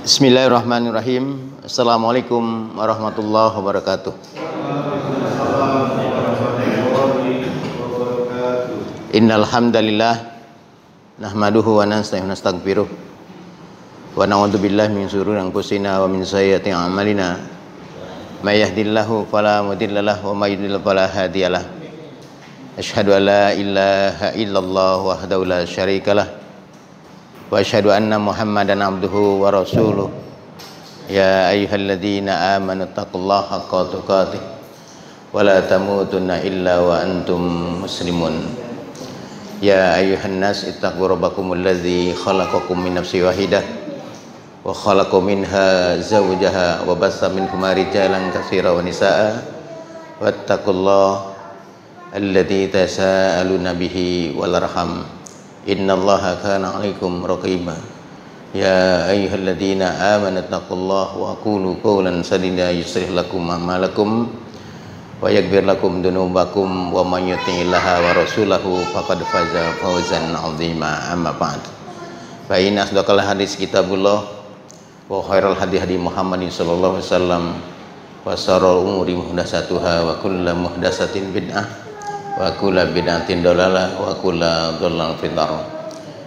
Bismillahirrahmanirrahim. Assalamualaikum warahmatullahi wabarakatuh. Innal hamdalillah nahmaduhu wa nasta'inuhu wa nastaghfiruh wa na'udzu billahi min shururi anfusina wa min sayyiati a'malina. May yahdihillahu fala mudilla lahu wa may yudlil fala hadiyalah. Asyhadu an la ilaha illallah wahdahu la syarikalah wa asyhadu anna Muhammadan abduhu wa rasuluh. Ya ayyuhalladzina amanu taqullaha haqqa tuqatih wa la tamutunna illa wa antum muslimun. Ya ayyuhan nas ittaqu rabbakumul ladzi khalaqakum min nafsin wahidah wa khalaqa minha zawjaha wa bassa minhuma rijalan katsiran wa nisaa'a wattaqullaha alladzi tasaaluna bihi wal arham innallaha kana 'alaikum raqiba. Ya ayyuhalladzina amanu taqullaha wa qulu qawlan sadida yuslih lakum a'malakum wa yaghfir lakum dzunubakum wa may yuti'illaha wa rasulahu faqad faza fawzan 'azima. Amma ba'd. Fa inna asdaqal hadis kitabullah wa khairal hadi hadi Muhammadin sallallahu alaihi wasallam wa sharral umuri muhdatsatuha wa kullu muhdatsatin bid'ah wa kullu bid'atin dalalah wa kullu dalalah fin nar.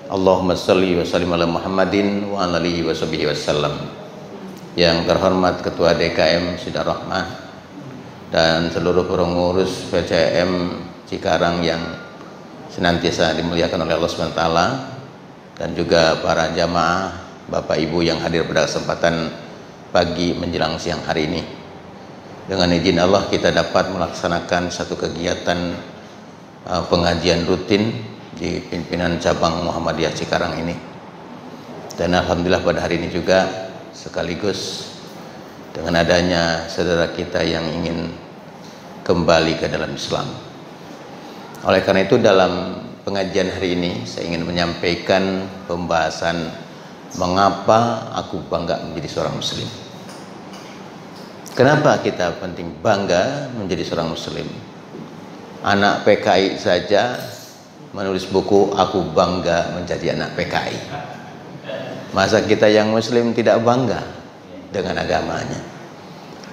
Allahumma shalli wa sallim ala Muhammadin wa ala alihi wa sahbihi wasallam. Yang terhormat Ketua DKM Sidar Rahmah dan seluruh pengurus PCM Cikarang yang senantiasa dimuliakan oleh Allah SWT, dan juga para jamaah Bapak Ibu yang hadir pada kesempatan pagi menjelang siang hari ini. Dengan izin Allah kita dapat melaksanakan satu kegiatan pengajian rutin di pimpinan cabang Muhammadiyah Cikarang ini. Dan alhamdulillah pada hari ini juga sekaligus dengan adanya saudara kita yang ingin kembali ke dalam Islam. Oleh karena itu dalam pengajian hari ini saya ingin menyampaikan pembahasan mengapa aku bangga menjadi seorang muslim. Kenapa kita penting bangga menjadi seorang muslim? Anak PKI saja menulis buku Aku Bangga Menjadi Anak PKI. Masa kita yang muslim tidak bangga dengan agamanya?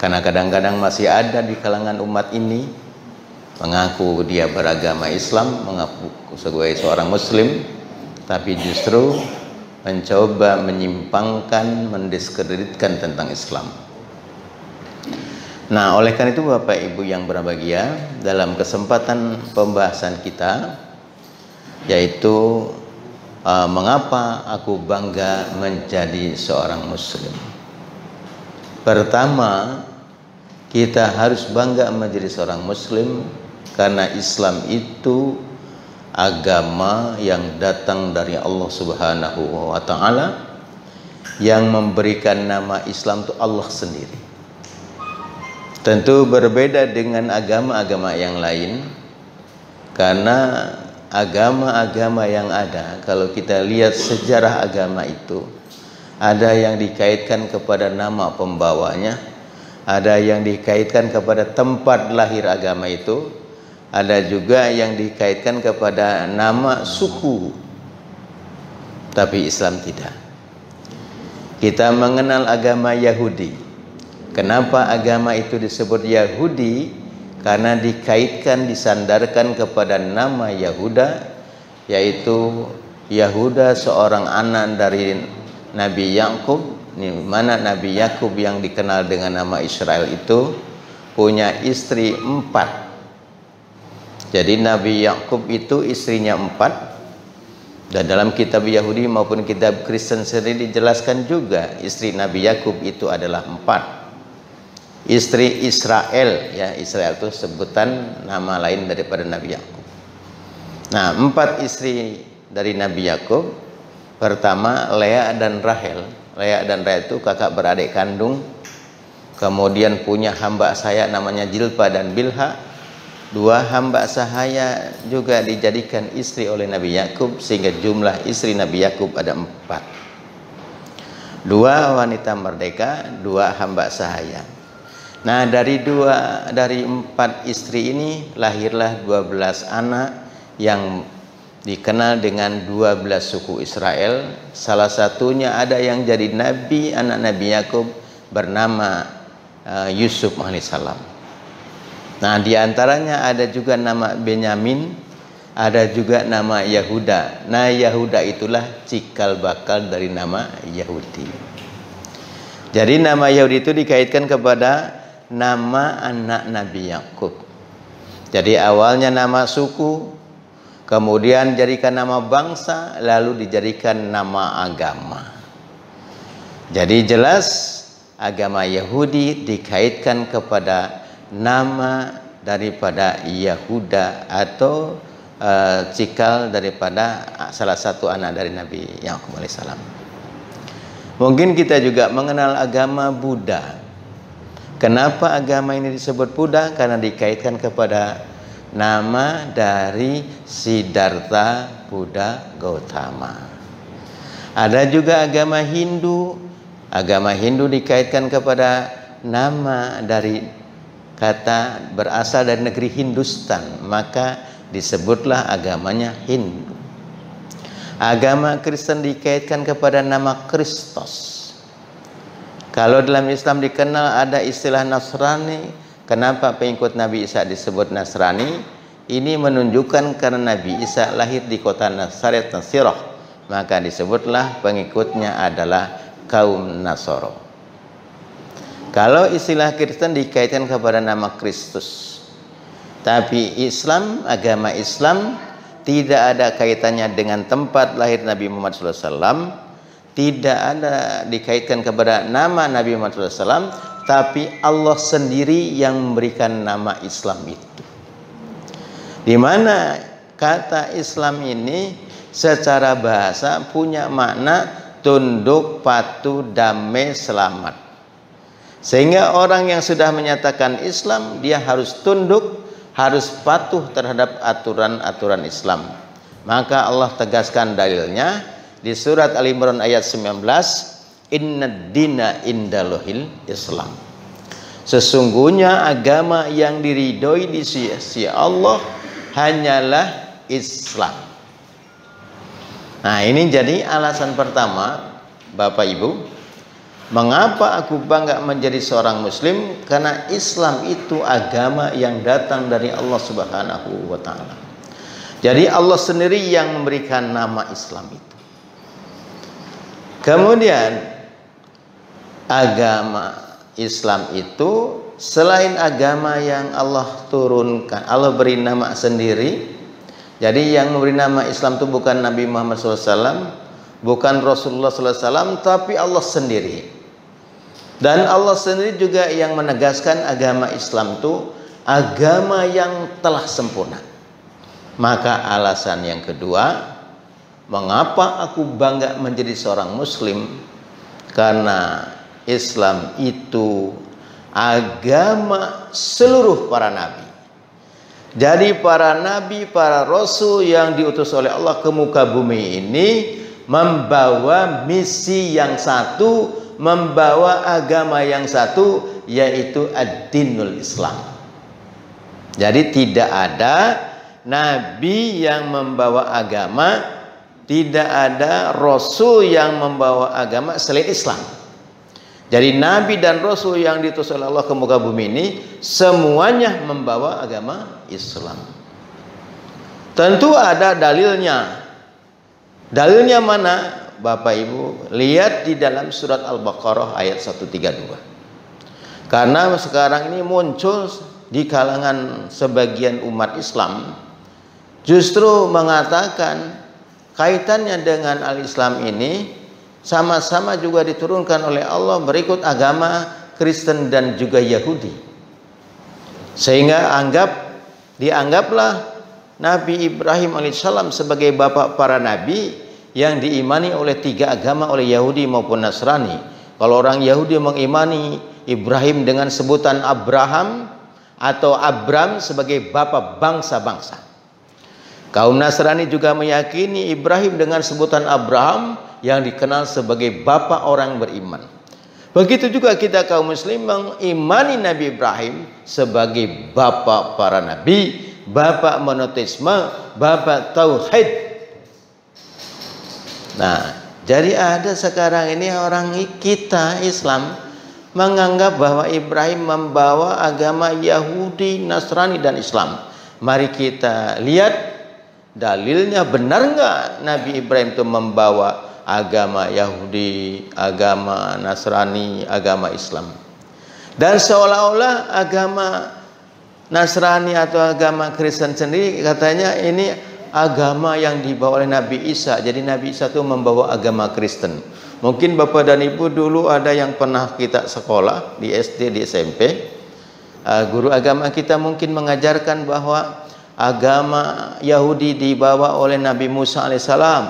Karena kadang-kadang masih ada di kalangan umat ini mengaku dia beragama Islam, mengaku sebagai seorang muslim, tapi justru mencoba menyimpangkan, mendiskreditkan tentang Islam. Nah, oleh karena itu Bapak Ibu yang berbahagia, dalam kesempatan pembahasan kita yaitu mengapa aku bangga menjadi seorang muslim. Pertama, kita harus bangga menjadi seorang muslim karena Islam itu agama yang datang dari Allah Subhanahu wa taala, yang memberikan nama Islam itu Allah sendiri. Tentu berbeda dengan agama-agama yang lain, karena agama-agama yang ada, kalau kita lihat sejarah agama itu, ada yang dikaitkan kepada nama pembawanya, ada yang dikaitkan kepada tempat lahir agama itu, ada juga yang dikaitkan kepada nama suku. Tapi Islam tidak. Kita mengenal agama Yahudi. Kenapa agama itu disebut Yahudi? Karena dikaitkan, disandarkan kepada nama Yahuda, yaitu Yahuda seorang anak dari Nabi Yakub, di mana Nabi Yakub yang dikenal dengan nama Israel itu punya istri 4. Jadi Nabi Yakub itu istrinya 4, dan dalam kitab Yahudi maupun kitab Kristen sendiri dijelaskan juga istri Nabi Yakub itu adalah 4. Istri Israel, ya, Israel itu sebutan nama lain daripada Nabi Yakub. Nah, 4 istri dari Nabi Yakub. Pertama, Lea dan Rahel. Lea dan Rahel itu kakak beradik kandung. Kemudian punya hamba sahaya namanya Jilpa dan Bilha. 2 hamba sahaya juga dijadikan istri oleh Nabi Yakub, sehingga jumlah istri Nabi Yakub ada 4. 2 wanita merdeka, 2 hamba sahaya. Nah, dari 4 istri ini lahirlah 12 anak yang dikenal dengan 12 suku Israel. Salah satunya ada yang jadi nabi, anak Nabi Yakub, bernama Yusuf alaihissalam. Nah, diantaranya ada juga nama Benyamin, ada juga nama Yahuda. Nah, Yahuda itulah cikal bakal dari nama Yahudi. Jadi nama Yahudi itu dikaitkan kepada nama anak Nabi Yakub. Jadi awalnya nama suku, kemudian dijadikan nama bangsa, lalu dijadikan nama agama. Jadi jelas agama Yahudi dikaitkan kepada nama daripada Yahuda atau cikal daripada salah satu anak dari Nabi Yakub alaihissalam. Mungkin kita juga mengenal agama Buddha. Kenapa agama ini disebut Buddha? Karena dikaitkan kepada nama dari Siddhartha Buddha Gautama. Ada juga agama Hindu. Agama Hindu dikaitkan kepada nama dari kata berasal dari negeri Hindustan, maka disebutlah agamanya Hindu. Agama Kristen dikaitkan kepada nama Kristus. Kalau dalam Islam dikenal ada istilah Nasrani. Kenapa pengikut Nabi Isa disebut Nasrani? Ini menunjukkan karena Nabi Isa lahir di kota Nazaret Nasirah, maka disebutlah pengikutnya adalah kaum Nasoro. Kalau istilah Kristen dikaitkan kepada nama Kristus. Tapi Islam, agama Islam tidak ada kaitannya dengan tempat lahir Nabi Muhammad SAW. Tidak ada dikaitkan kepada nama Nabi Muhammad SAW, tapi Allah sendiri yang memberikan nama Islam itu. Di mana kata Islam ini secara bahasa punya makna tunduk, patuh, damai, selamat. Sehingga orang yang sudah menyatakan Islam, dia harus tunduk, harus patuh terhadap aturan-aturan Islam. Maka Allah tegaskan dalilnya di surat Al-Imran ayat 19, Inna dina indallahil Islam. Sesungguhnya agama yang diridhoi di sisi Allah hanyalah Islam. Nah, ini jadi alasan pertama, Bapak Ibu, mengapa aku bangga menjadi seorang muslim? Karena Islam itu agama yang datang dari Allah Subhanahu wa taala. Jadi Allah sendiri yang memberikan nama Islam itu. Kemudian agama Islam itu selain agama yang Allah turunkan, Allah beri nama sendiri. Jadi yang memberi nama Islam itu bukan Nabi Muhammad SAW, bukan Rasulullah SAW, tapi Allah sendiri. Dan Allah sendiri juga yang menegaskan agama Islam itu agama yang telah sempurna. Maka alasan yang kedua, mengapa aku bangga menjadi seorang muslim? Karena Islam itu agama seluruh para nabi. Jadi para nabi, para rasul yang diutus oleh Allah ke muka bumi ini membawa misi yang satu, membawa agama yang satu, yaitu ad-dinul Islam. Jadi tidak ada nabi yang membawa agama, tidak ada rasul yang membawa agama selain Islam. Jadi nabi dan rasul yang diutus oleh Allah ke muka bumi ini semuanya membawa agama Islam. Tentu ada dalilnya. Dalilnya mana? Bapak Ibu, lihat di dalam surat Al-Baqarah ayat 132. Karena sekarang ini muncul di kalangan sebagian umat Islam justru mengatakan kaitannya dengan al-Islam ini sama-sama juga diturunkan oleh Allah berikut agama Kristen dan juga Yahudi. Sehingga dianggaplah Nabi Ibrahim alaihissalam sebagai bapak para nabi yang diimani oleh tiga agama, oleh Yahudi maupun Nasrani. Kalau orang Yahudi mengimani Ibrahim dengan sebutan Abraham atau Abram sebagai bapak bangsa-bangsa. Kaum Nasrani juga meyakini Ibrahim dengan sebutan Abraham yang dikenal sebagai bapak orang beriman. Begitu juga kita kaum muslim mengimani Nabi Ibrahim sebagai bapak para nabi, bapak monoteisme, bapak tauhid. Nah, jadi ada sekarang ini orang kita Islam menganggap bahwa Ibrahim membawa agama Yahudi, Nasrani dan Islam. Mari kita lihat dalilnya, benar nggak Nabi Ibrahim itu membawa agama Yahudi, agama Nasrani, agama Islam. Dan seolah-olah agama Nasrani atau agama Kristen sendiri katanya ini agama yang dibawa oleh Nabi Isa. Jadi Nabi Isa itu membawa agama Kristen. Mungkin Bapak dan Ibu dulu ada yang pernah kita sekolah di SD, di SMP. Guru agama kita mungkin mengajarkan bahwa agama Yahudi dibawa oleh Nabi Musa alaihissalam,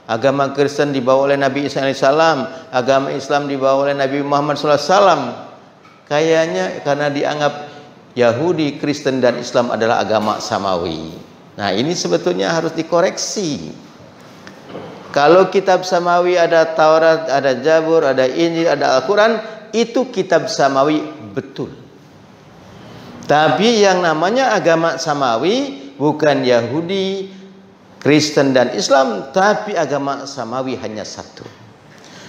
agama Kristen dibawa oleh Nabi Isa alaihissalam, agama Islam dibawa oleh Nabi Muhammad SAW. Kayaknya karena dianggap Yahudi, Kristen dan Islam adalah agama samawi. Nah, ini sebetulnya harus dikoreksi. Kalau kitab samawi ada Taurat, ada Zabur, ada Injil, ada Al-Quran, itu kitab samawi betul. Tapi yang namanya agama samawi bukan Yahudi, Kristen dan Islam, tapi agama samawi hanya satu.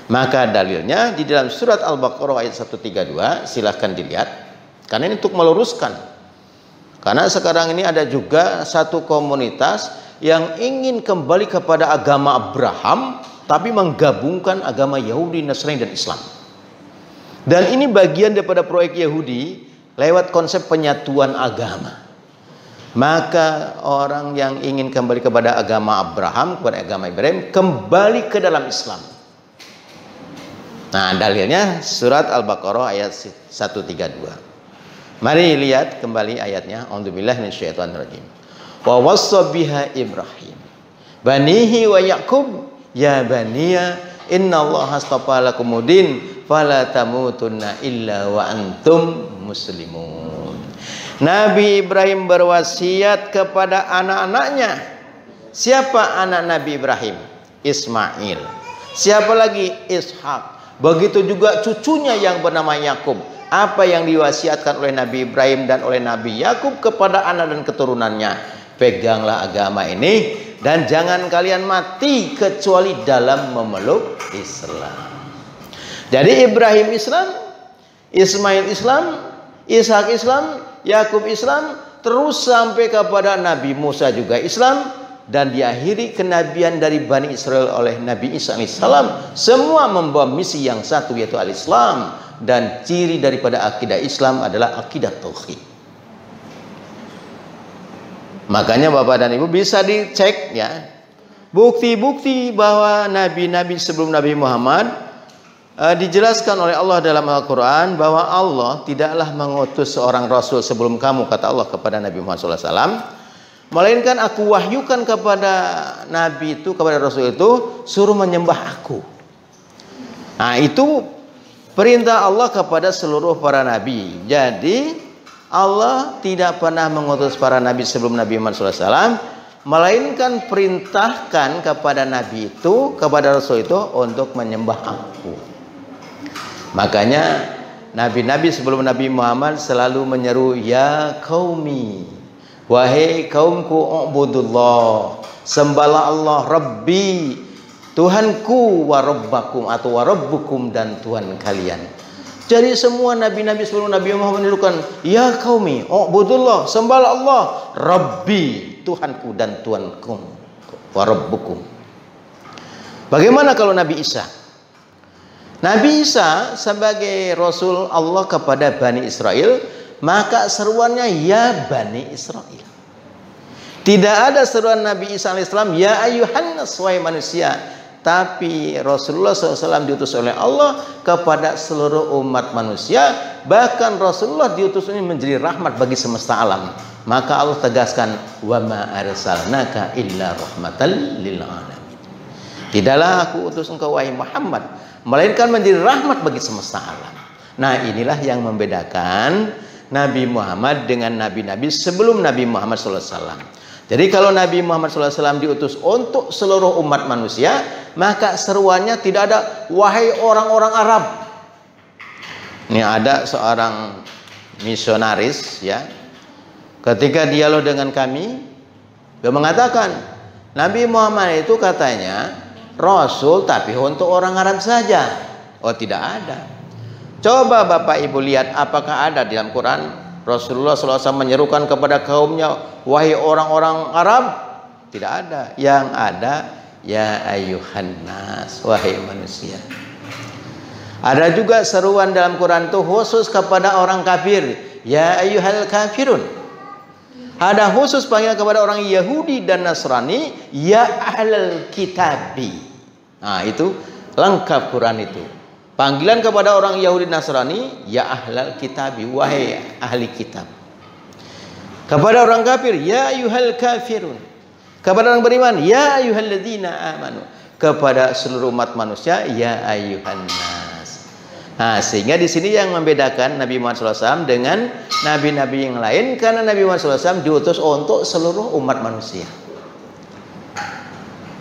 Maka dalilnya di dalam surat Al-Baqarah ayat 132, silahkan dilihat. Karena ini untuk meluruskan. Karena sekarang ini ada juga satu komunitas yang ingin kembali kepada agama Abraham, tapi menggabungkan agama Yahudi, Nasrani dan Islam. Dan ini bagian daripada proyek Yahudi lewat konsep penyatuan agama. Maka orang yang ingin kembali kepada agama Abraham, kepada agama Ibrahim, kembali ke dalam Islam. Nah, dalilnya surat Al-Baqarah ayat 132. Mari lihat kembali ayatnya. A'udzubillahi minasyaitonirrajim. Wa wassa biha Ibrahim banihi wa Yaqub ya baniya innallaha astafa lakumuddin fala tamutunna illa wa antum muslimun. Nabi Ibrahim berwasiat kepada anak-anaknya. Siapa anak Nabi Ibrahim? Ismail. Siapa lagi? Ishak. Begitu juga cucunya yang bernama Yakub. Apa yang diwasiatkan oleh Nabi Ibrahim dan oleh Nabi Yakub kepada anak dan keturunannya? Peganglah agama ini dan jangan kalian mati kecuali dalam memeluk Islam. Jadi Ibrahim Islam, Ismail Islam, Ishak Islam, Yakub Islam, terus sampai kepada Nabi Musa juga Islam, dan diakhiri kenabian dari Bani Israel oleh Nabi Isa alaihissalam. Semua membawa misi yang satu, yaitu al-Islam. Dan ciri daripada akidah Islam adalah akidah tauhid. Makanya Bapak dan Ibu bisa dicek ya, bukti-bukti bahwa nabi-nabi sebelum Nabi Muhammad dijelaskan oleh Allah dalam Al-Quran bahwa Allah tidaklah mengutus seorang Rasul sebelum kamu, kata Allah kepada Nabi Muhammad SAW, melainkan aku wahyukan kepada Nabi itu, kepada Rasul itu, suruh menyembah aku. Nah, itu perintah Allah kepada seluruh para nabi. Jadi Allah tidak pernah mengutus para nabi sebelum Nabi Muhammad SAW, melainkan perintahkan kepada nabi itu, kepada Rasul itu, untuk menyembah aku. Makanya nabi-nabi sebelum Nabi Muhammad selalu menyeru, ya qaumi, wahai kaumku, ubudullah, sembahlah Allah, Rabbi, Tuhanku, wa rabbakum, atau wa rabbukum, dan Tuhan kalian. Jadi semua nabi-nabi sebelum Nabi Muhammad menyerukan, ya qaumi, ubudullah, sembahlah Allah, Rabbi, Tuhanku dan Tuhanku, wa rabbukum. Bagaimana kalau Nabi Isa? Nabi Isa sebagai Rasul Allah kepada Bani Israel, maka seruannya ya Bani Israel. Tidak ada seruan Nabi Isa alaihissalam ya ayuhan nas, wahai manusia. Tapi Rasulullah SAW diutus oleh Allah kepada seluruh umat manusia. Bahkan Rasulullah diutus ini menjadi rahmat bagi semesta alam. Maka Allah tegaskan, wa ma arsalnaka illa rahmatan lil alamin. Tidaklah aku utus engkau wahai Muhammad, melainkan menjadi rahmat bagi semesta alam. Nah, inilah yang membedakan Nabi Muhammad dengan nabi-nabi sebelum Nabi Muhammad SAW. Jadi kalau Nabi Muhammad SAW diutus untuk seluruh umat manusia, maka seruannya tidak ada wahai orang-orang Arab. Ini ada seorang misionaris ya, ketika dialog dengan kami, dia mengatakan Nabi Muhammad itu katanya Rasul tapi untuk orang Arab saja. Oh, tidak ada. Coba Bapak Ibu lihat apakah ada di dalam Quran Rasulullah SAW menyerukan kepada kaumnya, wahai orang-orang Arab? Tidak ada. Yang ada, ya ayyuhan nas, wahai manusia. Ada juga seruan dalam Quran itu khusus kepada orang kafir, ya ayyuhal kafirun. Ada khusus panggilan kepada orang Yahudi dan Nasrani, ya ahlal kitabi. Nah, itu lengkap Quran itu. Panggilan kepada orang Yahudi Nasrani, ya ahlal kitabi, wahai ahli kitab. Kepada orang kafir, ya ayyuhal kafirun. Kepada orang beriman, ya ayyuhalladzina amanu. Kepada seluruh umat manusia, ya ayyuhan nas. Nah, sehingga di sini yang membedakan Nabi Muhammad SAW dengan nabi-nabi yang lain, karena Nabi Muhammad SAW diutus untuk seluruh umat manusia.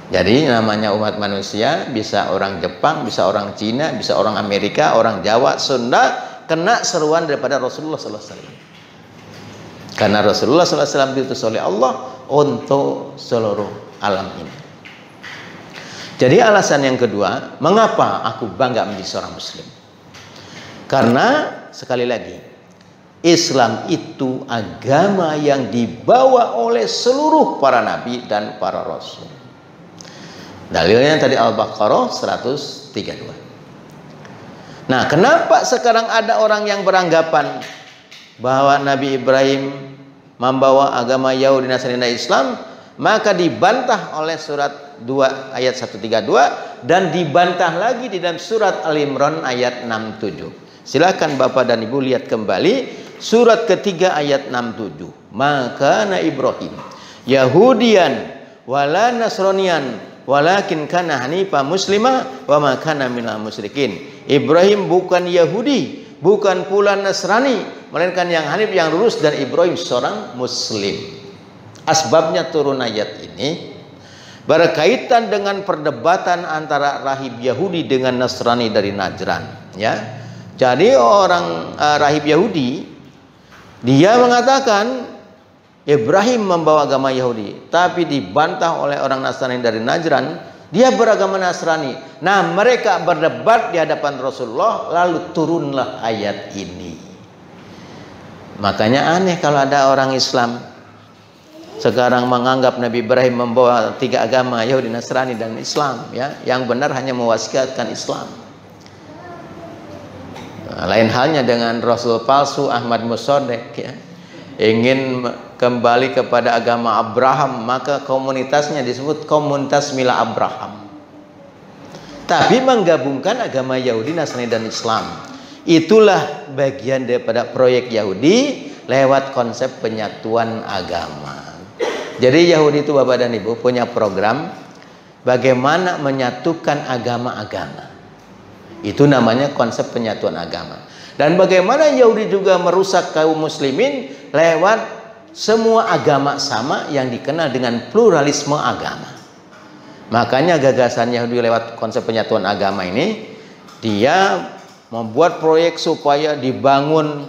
Jadi namanya umat manusia, bisa orang Jepang, bisa orang Cina, bisa orang Amerika, orang Jawa, Sunda, kena seruan daripada Rasulullah SAW. Karena Rasulullah SAW diutus oleh Allah untuk seluruh alam ini. Jadi alasan yang kedua, mengapa aku bangga menjadi seorang Muslim? Karena sekali lagi, Islam itu agama yang dibawa oleh seluruh para nabi dan para rasul. Dalilnya tadi Al-Baqarah 132. Nah, kenapa sekarang ada orang yang beranggapan bahwa Nabi Ibrahim membawa agama Yahudi, Nasrani dan Islam? Maka dibantah oleh surat 2 ayat 132 dan dibantah lagi di dalam surat Al-Imran ayat 67. Silakan Bapak dan Ibu lihat kembali surat ketiga ayat 67. Maka na Ibrahim Yahudian wala Nasronian walakin kana hanifa muslima wa ma kana minal musyrikin. Ibrahim bukan Yahudi, bukan pula Nasrani, melainkan yang hanif, yang lurus, dan Ibrahim seorang muslim. Asbabnya turun ayat ini berkaitan dengan perdebatan antara rahib Yahudi dengan Nasrani dari Najran, ya. Jadi orang rahib Yahudi, dia mengatakan Ibrahim membawa agama Yahudi, tapi dibantah oleh orang Nasrani dari Najran, dia beragama Nasrani. Nah, mereka berdebat di hadapan Rasulullah, lalu turunlah ayat ini. Makanya aneh kalau ada orang Islam sekarang menganggap Nabi Ibrahim membawa 3 agama, Yahudi, Nasrani, dan Islam, ya. Yang benar hanya mewasiatkan Islam. Nah, lain halnya dengan Rasul palsu Ahmad Musodek, ya. Ingin kembali kepada agama Abraham, maka komunitasnya disebut komunitas Mila Abraham. Tapi menggabungkan agama Yahudi, Nasrani, dan Islam. Itulah bagian daripada proyek Yahudi lewat konsep penyatuan agama. Jadi Yahudi itu Bapak dan Ibu punya program bagaimana menyatukan agama-agama. Itu namanya konsep penyatuan agama. Dan bagaimana Yahudi juga merusak kaum muslimin lewat semua agama sama yang dikenal dengan pluralisme agama. Makanya gagasan Yahudi lewat konsep penyatuan agama ini, dia membuat proyek supaya dibangun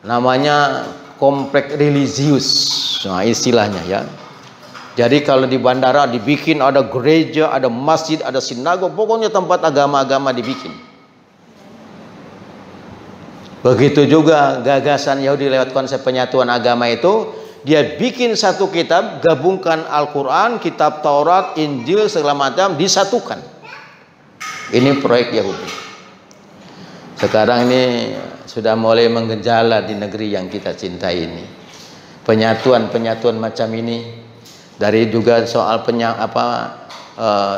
namanya kompleks religius. Nah, istilahnya, ya. Jadi kalau di bandara dibikin ada gereja, ada masjid, ada sinagog, pokoknya tempat agama-agama dibikin. Begitu juga gagasan Yahudi lewat konsep penyatuan agama itu, dia bikin satu kitab, gabungkan Al-Quran, kitab Taurat, Injil, segala macam, disatukan. Ini proyek Yahudi. Sekarang ini sudah mulai menggenjala di negeri yang kita cintai ini. Penyatuan-penyatuan macam ini. Dari juga soal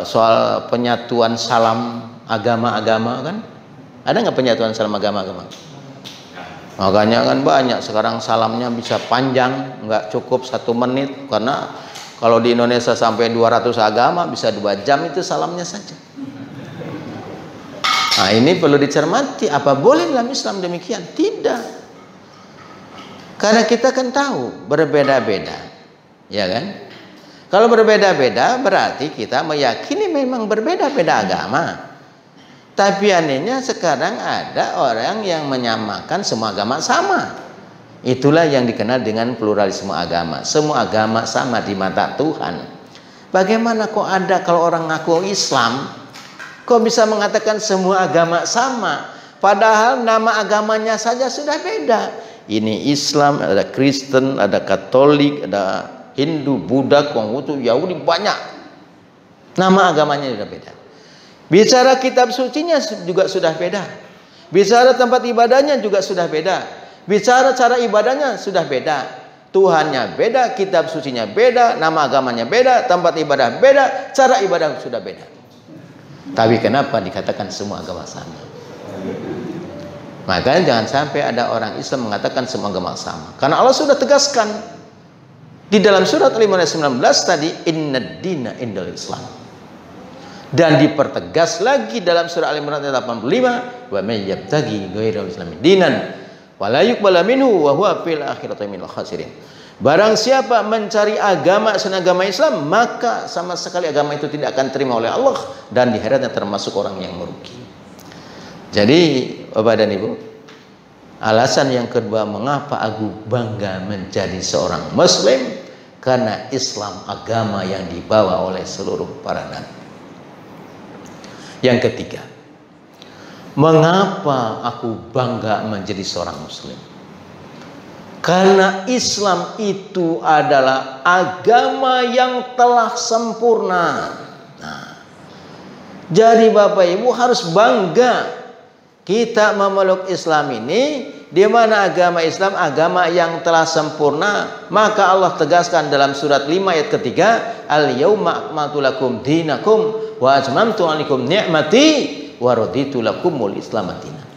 soal penyatuan salam agama-agama, kan? Ada nggak penyatuan salam agama-agama? Makanya kan banyak sekarang salamnya bisa panjang, nggak cukup 1 menit, karena kalau di Indonesia sampai 200 agama bisa 2 jam itu salamnya saja. Nah, ini perlu dicermati. Apa boleh dalam Islam demikian? Tidak. Karena kita kan tahu berbeda-beda, ya kan? Kalau berbeda-beda berarti kita meyakini memang berbeda-beda agama. Tapi anehnya sekarang ada orang yang menyamakan semua agama sama. Itulah yang dikenal dengan pluralisme agama. Semua agama sama di mata Tuhan. Bagaimana kok ada kalau orang ngaku Islam, kok bisa mengatakan semua agama sama? Padahal nama agamanya saja sudah beda. Ini Islam, ada Kristen, ada Katolik, ada Hindu, Buddha, Konghucu, Yahudi, banyak. Nama agamanya sudah beda. Bicara kitab sucinya juga sudah beda. Bicara tempat ibadahnya juga sudah beda. Bicara cara ibadahnya sudah beda. Tuhannya beda, kitab sucinya beda, nama agamanya beda, tempat ibadah beda, cara ibadah sudah beda. Tapi kenapa dikatakan semua agama sama? Makanya jangan sampai ada orang Islam mengatakan semua agama sama. Karena Allah sudah tegaskan di dalam surat Al-Imran 19 tadi, innad dina indal Islam. Dan dipertegas lagi dalam surah Al-Imran 85, wa may yabtaghi ghairal islami dinan wala yuqbala minhu wa huwa fil akhirati minal khasirin. Barang siapa mencari agama selain agama Islam, maka sama sekali agama itu tidak akan terima oleh Allah dan di akhiratnya termasuk orang yang merugi. Jadi Bapak dan Ibu, alasan yang kedua mengapa aku bangga menjadi seorang Muslim, karena Islam agama yang dibawa oleh seluruh para nabi. Yang ketiga, mengapa aku bangga menjadi seorang Muslim? Karena Islam itu adalah agama yang telah sempurna. Nah, jadi Bapak Ibu harus bangga kita memeluk Islam ini, di mana agama Islam agama yang telah sempurna. Maka Allah tegaskan dalam surat 5 ayat ketiga, al-yauma akmaltu lakum dinakum wa atmamtu 'alaikum ni'mati wa raditu lakumul Islam dinan.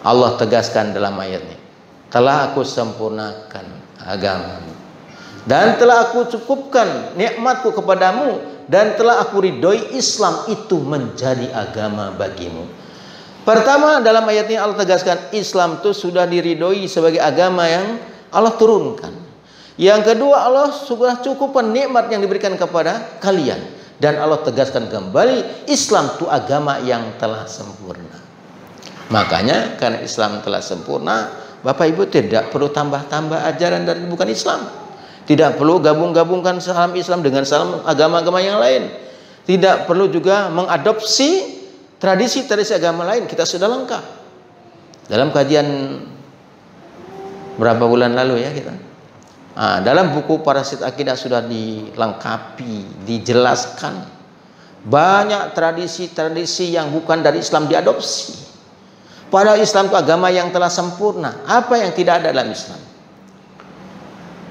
Allah tegaskan dalam ayat ini, telah aku sempurnakan agamamu dan telah aku cukupkan nikmatku kepadamu dan telah aku ridhoi Islam itu menjadi agama bagimu. Pertama, dalam ayat ini Allah tegaskan Islam itu sudah diridhoi sebagai agama yang Allah turunkan. Yang kedua, Allah sudah cukupkan nikmat yang diberikan kepada kalian. Dan Allah tegaskan kembali, Islam itu agama yang telah sempurna. Makanya karena Islam telah sempurna, Bapak Ibu tidak perlu tambah-tambah ajaran dari bukan Islam. Tidak perlu gabung-gabungkan salam Islam dengan salam agama-agama yang lain. Tidak perlu juga mengadopsi tradisi-tradisi agama lain. Kita sudah lengkap. Dalam kajian berapa bulan lalu ya kita. Dalam buku Parasit Akidah sudah dilengkapi, dijelaskan. Banyak tradisi-tradisi yang bukan dari Islam diadopsi. Padahal Islam itu agama yang telah sempurna. Apa yang tidak ada dalam Islam?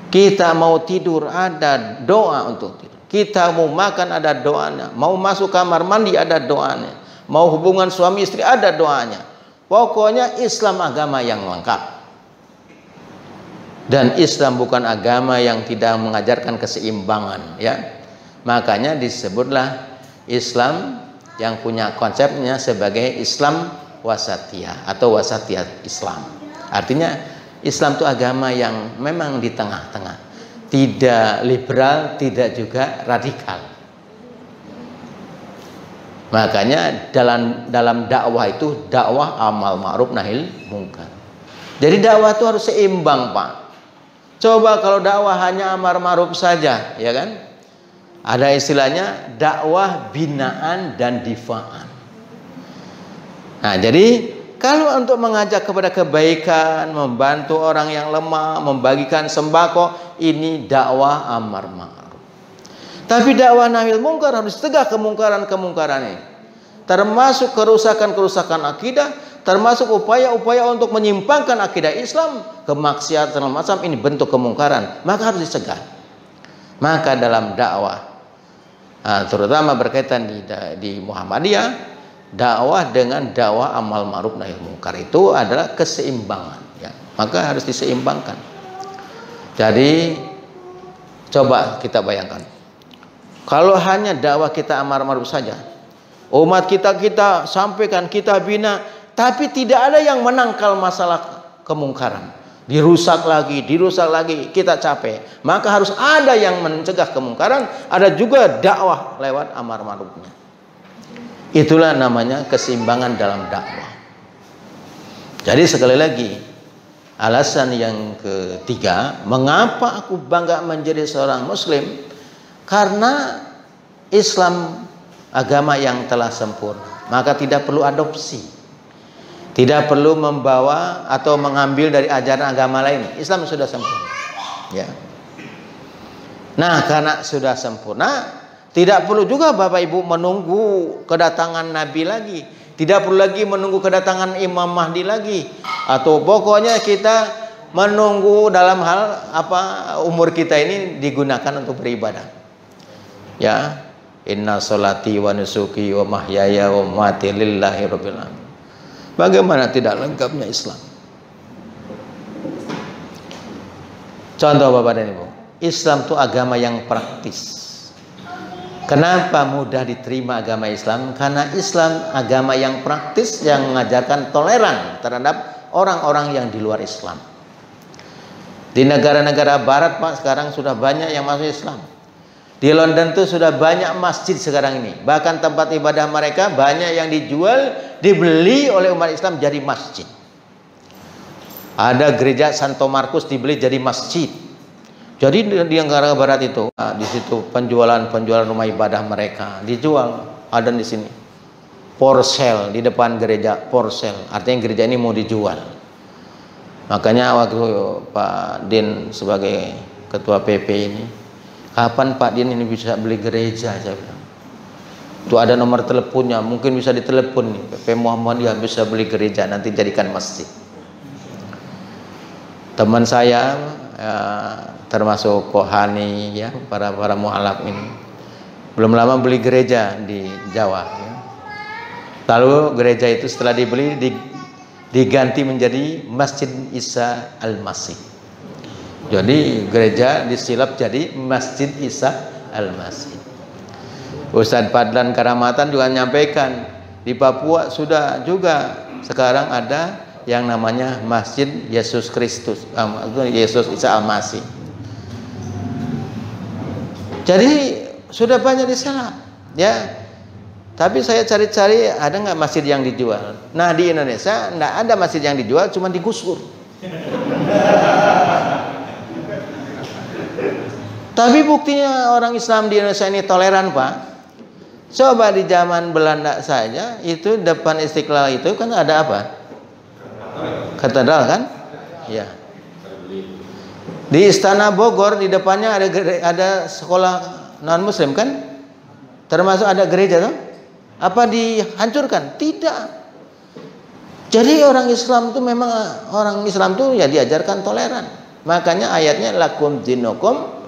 Kita mau tidur ada doa untuk tidur. Kita mau makan ada doanya. Mau masuk kamar mandi ada doanya. Mau hubungan suami istri ada doanya. Pokoknya Islam agama yang lengkap. Dan Islam bukan agama yang tidak mengajarkan keseimbangan, ya. Makanya disebutlah Islam yang punya konsepnya sebagai Islam wasatiyah atau wasatiyah Islam. Artinya Islam itu agama yang memang di tengah-tengah, tidak liberal, tidak juga radikal. Makanya dalam dakwah itu dakwah amal ma'ruf nahi munkar. Jadi dakwah itu harus seimbang, Pak. Coba kalau dakwah hanya amar ma'ruf saja, ya kan? Ada istilahnya dakwah binaan dan difaan. Nah, jadi kalau untuk mengajak kepada kebaikan, membantu orang yang lemah, membagikan sembako, ini dakwah amar ma'ruf. Tapi dakwah nahi munkar harus tegak kemungkaran-kemungkaran ini. Termasuk kerusakan-kerusakan akidah, termasuk upaya-upaya untuk menyimpangkan akidah Islam, kemaksiatan macam ini bentuk kemungkaran, maka harus dicegah. Maka dalam dakwah, terutama berkaitan di Muhammadiyah, dakwah dengan dakwah amal ma'ruf nahi munkar itu adalah keseimbangan, ya. Maka harus diseimbangkan. Jadi coba kita bayangkan, kalau hanya dakwah kita amar ma'ruf saja, umat kita sampaikan, kita bina, tapi tidak ada yang menangkal masalah kemungkaran, dirusak lagi, kita capek. Maka harus ada yang mencegah kemungkaran, ada juga dakwah lewat amar ma'rufnya. Itulah namanya keseimbangan dalam dakwah. Jadi sekali lagi, alasan yang ketiga, mengapa aku bangga menjadi seorang Muslim? Karena Islam agama yang telah sempurna, maka tidak perlu adopsi, tidak perlu membawa atau mengambil dari ajaran agama lain. Islam sudah sempurna, ya. Nah, karena sudah sempurna, tidak perlu juga Bapak Ibu menunggu kedatangan Nabi lagi, tidak perlu lagi menunggu kedatangan Imam Mahdi lagi, atau pokoknya kita menunggu dalam hal apa umur kita ini digunakan untuk beribadah. Ya, inna sholati wa nusuki wa mahyaya wa mamati lillahi rabbil alamin. Bagaimana tidak lengkapnya Islam? Contoh Bapak dan Ibu, Islam itu agama yang praktis. Kenapa mudah diterima agama Islam? Karena Islam agama yang praktis, yang mengajarkan toleran terhadap orang-orang yang di luar Islam. Di negara-negara barat Pak, sekarang sudah banyak yang masuk Islam. Di London tuh sudah banyak masjid sekarang ini. Bahkan tempat ibadah mereka banyak yang dijual, dibeli oleh umat Islam jadi masjid. Ada gereja Santo Markus dibeli jadi masjid. Jadi di negara barat itu, di situ penjualan rumah ibadah mereka dijual. Ada di sini for sale, di depan gereja for sale. Artinya gereja ini mau dijual. Makanya waktu Pak Din sebagai ketua PP ini, kapan Pak Din ini bisa beli gereja, saya bilang. Itu ada nomor teleponnya, mungkin bisa ditelepon nih. PP Muhammadiyah bisa beli gereja, nanti jadikan masjid. Teman saya termasuk Kohani, ya, para mualaf ini belum lama beli gereja di Jawa, ya. Lalu gereja itu setelah dibeli diganti menjadi Masjid Isa Al-Masih. Jadi gereja disilap jadi Masjid Isa Al-Masih. Ustadz Fadlan Karamatan juga menyampaikan di Papua sudah juga sekarang ada yang namanya Masjid Yesus Kristus, Yesus Isa Al-Masih. Jadi sudah banyak di sana, ya. Tapi saya cari-cari ada nggak masjid yang dijual. Nah di Indonesia nggak ada masjid yang dijual, cuma digusur. Tapi buktinya orang Islam di Indonesia ini toleran Pak. Coba di zaman Belanda saja, itu depan Istiqlal itu kan ada apa? Katedral kan? Ya. Di Istana Bogor di depannya ada sekolah non Muslim kan? Termasuk ada gereja tuh? Apa dihancurkan? Tidak. Jadi orang Islam itu memang orang Islam itu ya diajarkan toleran. Makanya ayatnya lakum dinukum.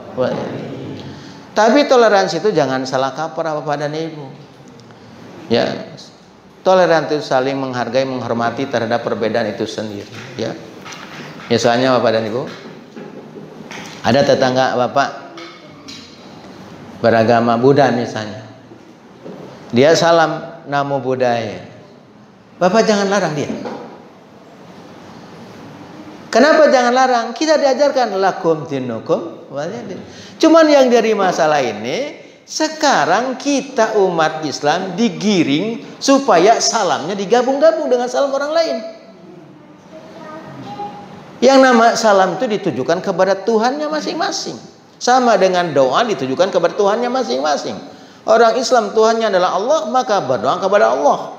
Tapi toleransi itu jangan salah kaprah Bapak dan Ibu. Ya. Toleransi itu saling menghargai, menghormati terhadap perbedaan itu sendiri, ya. Misalnya Bapak dan Ibu, ada tetangga Bapak beragama Buddha misalnya. Dia salam namo buddhaya. Bapak jangan larang dia. Kenapa jangan larang? Kita diajarkan lakum dinukum. Cuman yang dari masalah ini, sekarang kita umat Islam digiring supaya salamnya digabung-gabung dengan salam orang lain. Yang nama salam itu ditujukan kepada Tuhannya masing-masing. Sama dengan doa ditujukan kepada Tuhannya masing-masing. Orang Islam Tuhannya adalah Allah, maka berdoa kepada Allah.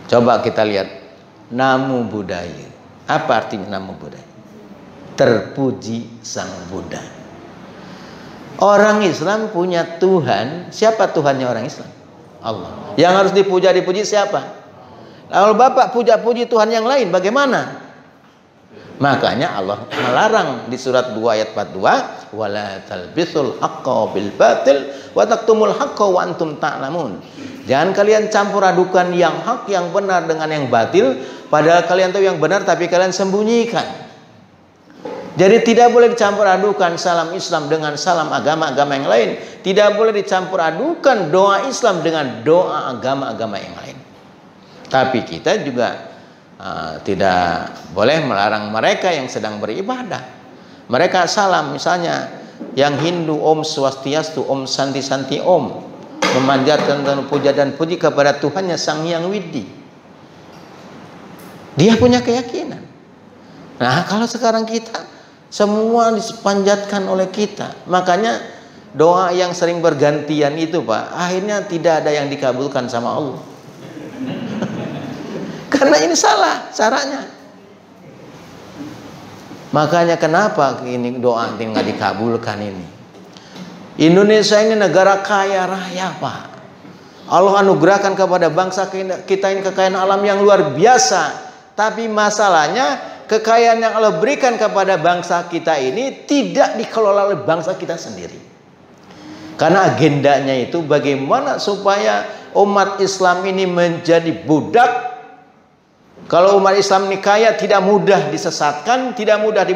Coba kita lihat Namo Buddhaya. Apa artinya Namo Buddhaya? Terpuji Sang Buddha. Orang Islam punya Tuhan. Siapa Tuhannya orang Islam? Allah. Yang harus dipuja-dipuji siapa? Kalau Bapak puja-puji Tuhan yang lain, bagaimana? Makanya Allah melarang di surat 2 ayat 42, wala talbisul haqqa bil batil wa taktumul haqqa wa antum ta'lamun. Jangan kalian campur adukan yang hak, yang benar dengan yang batil, padahal kalian tahu yang benar tapi kalian sembunyikan. Jadi tidak boleh dicampur adukan salam Islam dengan salam agama-agama yang lain. Tidak boleh dicampur adukan doa Islam dengan doa agama-agama yang lain. Tapi kita juga tidak boleh melarang mereka yang sedang beribadah. Mereka salam misalnya yang Hindu Om Swastiastu, Om Santi Santi Om, memanjatkan dan puja dan puji kepada Tuhannya Sang Hyang Widi. Dia punya keyakinan. Nah kalau sekarang kita semua dipanjatkan oleh kita, makanya doa yang sering bergantian itu Pak, akhirnya tidak ada yang dikabulkan sama Allah. Karena ini salah caranya. Makanya kenapa ini doa ini nggak dikabulkan ini? Indonesia ini negara kaya raya Pak. Allah anugerahkan kepada bangsa kita ini kekayaan alam yang luar biasa. Tapi masalahnya kekayaan yang Allah berikan kepada bangsa kita ini tidak dikelola oleh bangsa kita sendiri. Karena agendanya itu bagaimana supaya umat Islam ini menjadi budak. Kalau umat Islam ini kaya tidak mudah disesatkan, tidak mudah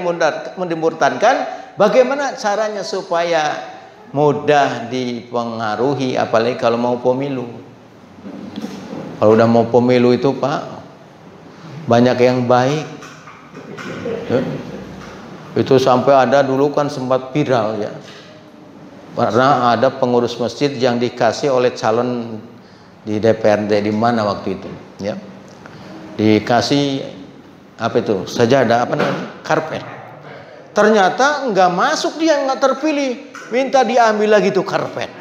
dimurtadkan. Bagaimana caranya supaya mudah dipengaruhi, apalagi kalau mau pemilu. Kalau udah mau pemilu itu Pak, banyak yang baik ya. Itu sampai ada dulu kan sempat viral ya, karena ada pengurus masjid yang dikasih oleh calon di DPRD di mana waktu itu ya, dikasih apa itu sajadah, apa namanya, karpet. Ternyata nggak masuk, dia nggak terpilih, minta diambil lagi tuh karpet.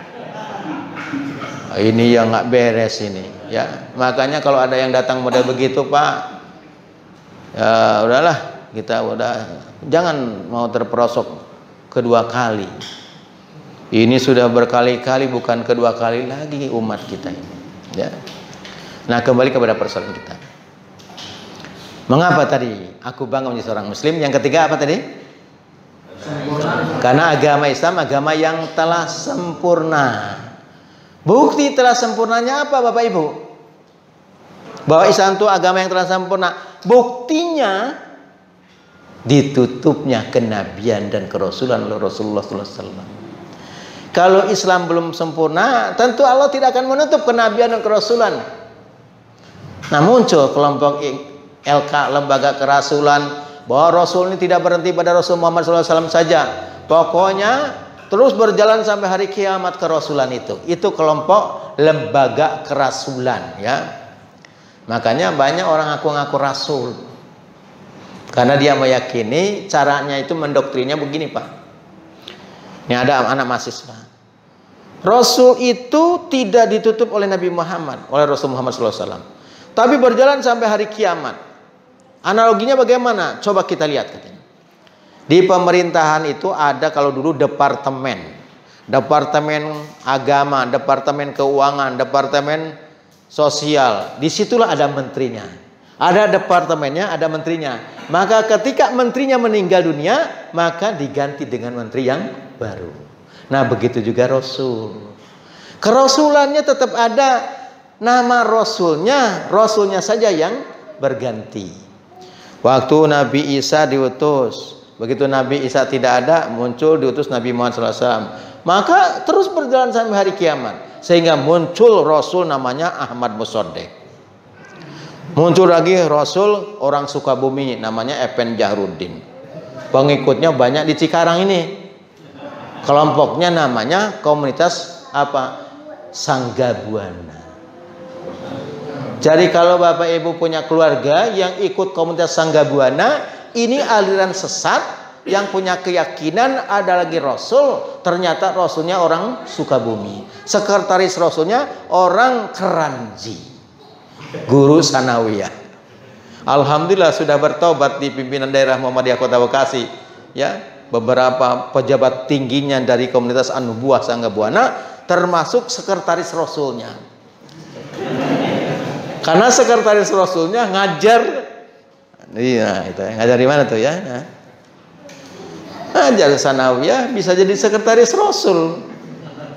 Ini yang nggak beres ini ya. Makanya kalau ada yang datang model begitu Pak, ya udahlah, kita udah jangan mau terperosok kedua kali. Ini sudah berkali-kali, bukan kedua kali lagi umat kita ini ya. Nah, kembali kepada persoalan kita. Mengapa tadi aku bangga menjadi seorang muslim? Yang ketiga apa tadi? Karena agama Islam agama yang telah sempurna. Bukti telah sempurnanya apa Bapak Ibu? Bahwa Islam itu agama yang telah sempurna. Buktinya ditutupnya kenabian dan kerasulan oleh Rasulullah SAW. Kalau Islam belum sempurna, tentu Allah tidak akan menutup kenabian dan kerasulan. Nah, muncul kelompok LK, lembaga kerasulan, bahwa Rasul ini tidak berhenti pada Rasul Muhammad SAW saja. Pokoknya terus berjalan sampai hari kiamat kerasulan itu. Itu kelompok lembaga kerasulan ya. Makanya banyak orang ngaku-ngaku rasul. Karena dia meyakini caranya itu mendoktrinnya begini Pak. Ini ada anak mahasiswa. Rasul itu tidak ditutup oleh Nabi Muhammad, oleh Rasul Muhammad SAW. Tapi berjalan sampai hari kiamat. Analoginya bagaimana? Coba kita lihat katanya. Di pemerintahan itu ada kalau dulu departemen agama, departemen keuangan, departemen sosial. Disitulah ada menterinya, ada departemennya, ada menterinya. Maka ketika menterinya meninggal dunia, maka diganti dengan menteri yang baru. Nah, begitu juga Rasul. Kerasulannya tetap ada, nama Rasulnya saja yang berganti. Waktu Nabi Isa diutus, begitu Nabi Isa tidak ada, muncul diutus Nabi Muhammad SAW. Maka terus berjalan sampai hari kiamat, sehingga muncul Rasul namanya Ahmad Musaddiq. Muncul lagi Rasul orang Sukabumi namanya Epen Jahrudin. Pengikutnya banyak di Cikarang ini. Kelompoknya namanya komunitas apa? Sanggabuana. Jadi kalau Bapak Ibu punya keluarga yang ikut komunitas Sanggabuana, ini aliran sesat yang punya keyakinan ada lagi Rasul, ternyata Rasulnya orang Sukabumi. Sekretaris Rasulnya orang Keranji, guru sanawiyah. Alhamdulillah sudah bertobat di pimpinan daerah Muhammadiyah Kota Bekasi. Ya, beberapa pejabat tingginya dari komunitas An-Nubuwah Sanggabuana, termasuk sekretaris Rasulnya. Karena sekretaris Rasulnya ngajar, iya itu ngajar di mana tuh ya? Ngajar sanawiyah bisa jadi sekretaris Rasul.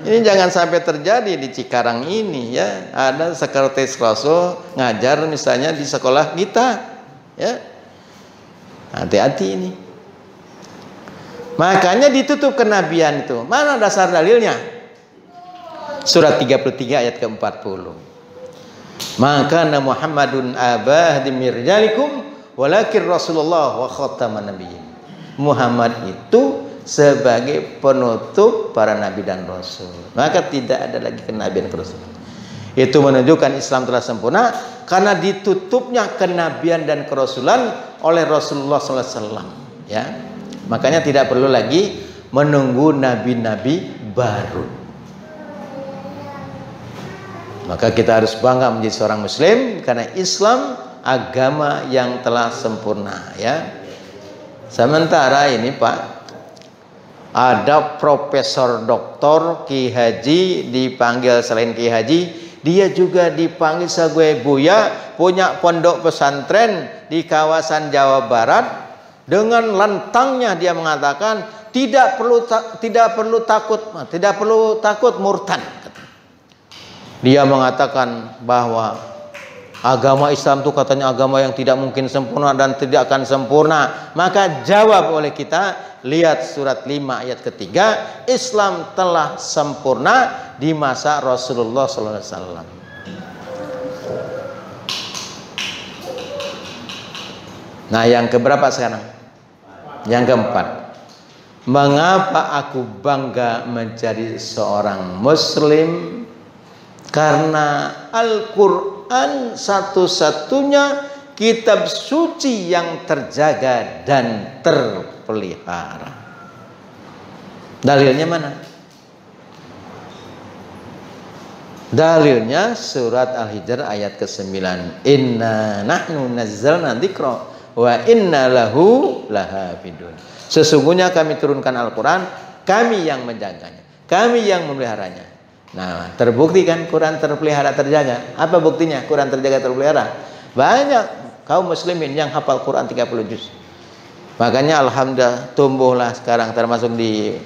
Ini jangan sampai terjadi di Cikarang ini ya. Ada sekretaris Rasul ngajar misalnya di sekolah kita, ya. Hati-hati ini. Makanya ditutup kenabian itu. Mana dasar dalilnya? Surat 33 ayat ke-40. Maka Muhammadun abah dimirjalikum walakin Rasulullah wa khataman nabiyyin. Muhammad itu sebagai penutup para nabi dan rasul. Maka tidak ada lagi kenabian ke rasul. Itu menunjukkan Islam telah sempurna karena ditutupnya kenabian dan kerasulan oleh Rasulullah SAW. Ya, makanya tidak perlu lagi menunggu nabi-nabi baru. Maka kita harus bangga menjadi seorang muslim karena Islam agama yang telah sempurna, ya. Sementara ini Pak, ada profesor doktor Ki Haji dipanggil, selain Ki Haji dia juga dipanggil sebagai Buya, punya pondok pesantren di kawasan Jawa Barat. Dengan lantangnya dia mengatakan tidak perlu takut murtad. Dia mengatakan bahwa agama Islam itu katanya agama yang tidak mungkin sempurna dan tidak akan sempurna. Maka jawab oleh kita, lihat surat 5 ayat ketiga, Islam telah sempurna di masa Rasulullah SAW. Nah, yang keberapa sekarang? Yang keempat. Mengapa aku bangga menjadi seorang muslim? Karena Al-Quran satu-satunya kitab suci yang terjaga dan terpelihara. Dalilnya mana? Dalilnya surat Al-Hijr ayat ke-9. Inna nahnu nazzalna dzikra wa inna lahu lahafidun. Sesungguhnya kami turunkan Al-Quran, kami yang menjaganya, kami yang memeliharanya. Nah, terbukti kan Quran terpelihara terjaga. Apa buktinya Quran terjaga terpelihara? Banyak kaum muslimin yang hafal Quran 30 juz. Makanya alhamdulillah tumbuhlah sekarang, termasuk di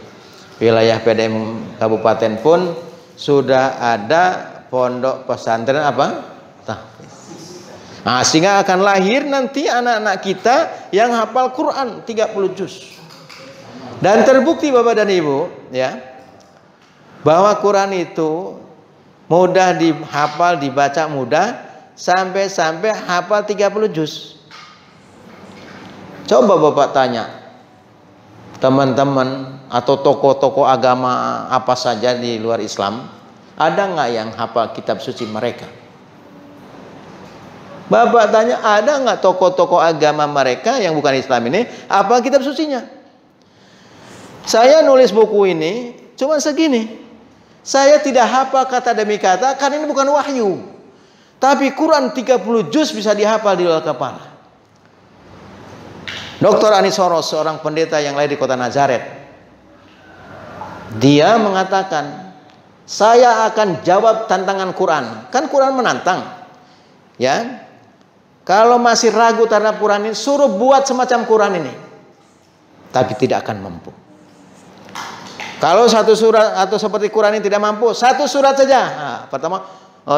wilayah PDM kabupaten pun sudah ada pondok pesantren apa? Tahfiz. Nah, sehingga akan lahir nanti anak-anak kita yang hafal Quran 30 juz. Dan terbukti Bapak dan Ibu, ya, bahwa Quran itu mudah dihafal, dibaca mudah, sampai hafal 30 juz. Coba Bapak tanya teman-teman atau tokoh-tokoh agama apa saja di luar Islam, ada nggak yang hafal kitab suci mereka? Bapak tanya, ada nggak tokoh-tokoh agama mereka yang bukan Islam ini hafal kitab sucinya? Saya nulis buku ini cuma segini. Saya tidak hafal kata demi kata karena ini bukan wahyu. Tapi Quran 30 juz bisa dihafal di luar kepala. Dr. Anisoro, seorang pendeta yang lahir di kota Nazaret, dia mengatakan, saya akan jawab tantangan Quran. Kan Quran menantang, ya. Kalau masih ragu terhadap Quran ini, suruh buat semacam Quran ini, tapi tidak akan mampu. Kalau satu surat atau seperti Quran ini tidak mampu, satu surat saja. Nah, pertama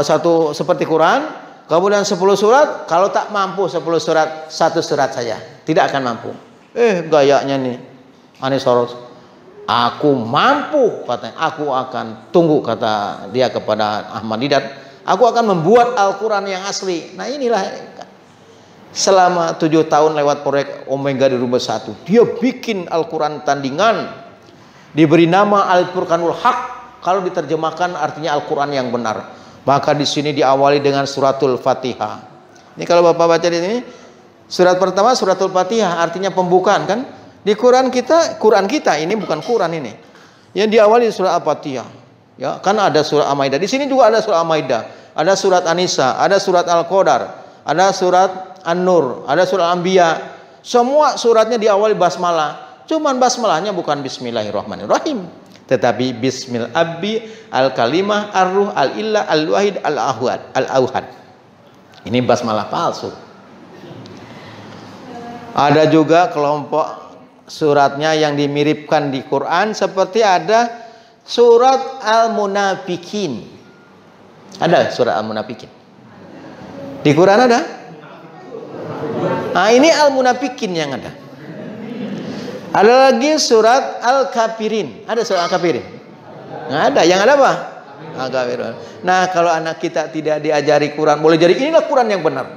satu seperti Quran, kemudian 10 surat. Kalau tak mampu 10 surat, satu surat saja, tidak akan mampu. Gayanya nih Anisoros, aku mampu katanya. Aku akan tunggu, kata dia kepada Ahmad Didat, aku akan membuat Al-Quran yang asli. Nah, inilah selama 7 tahun lewat proyek Omega di Rumah 1, dia bikin Al-Quran tandingan. Diberi nama Al-Furqanul Haq, kalau diterjemahkan artinya Al-Quran yang benar. Maka di sini diawali dengan suratul Fatihah. Ini kalau Bapak baca di sini, surat pertama suratul Fatihah, artinya pembukaan kan? Di Quran kita ini bukan Quran ini. Yang diawali surat Al-Fatihah. Ya, kan ada surat Al-Maidah. Di sini juga ada surat Al-Maidah, ada surat An-Nisa, ada surat Al-Qadar, ada surat An-Nur, ada surat Al-Anbiya. Semua suratnya diawali basmalah. Cuman basmalahnya bukan Bismillahirrahmanirrahim, tetapi Bismil Abi Al-Kalimah Ar-Ruh Al-Illah Al-Wahid Al-Auhad. Ini basmalah palsu. Ada juga kelompok suratnya yang dimiripkan di Quran, seperti ada surat Al-Munafikin. Ada surat Al-Munafikin di Quran ada? Nah, ini Al-Munafikin yang ada. Ada lagi surat Al-Kafirin. Ada surat Al-Kafirin? Nggak ada. Yang ada apa? Al-Kafirin. Nah, kalau anak kita tidak diajari Quran, boleh jadi inilah Quran yang benar.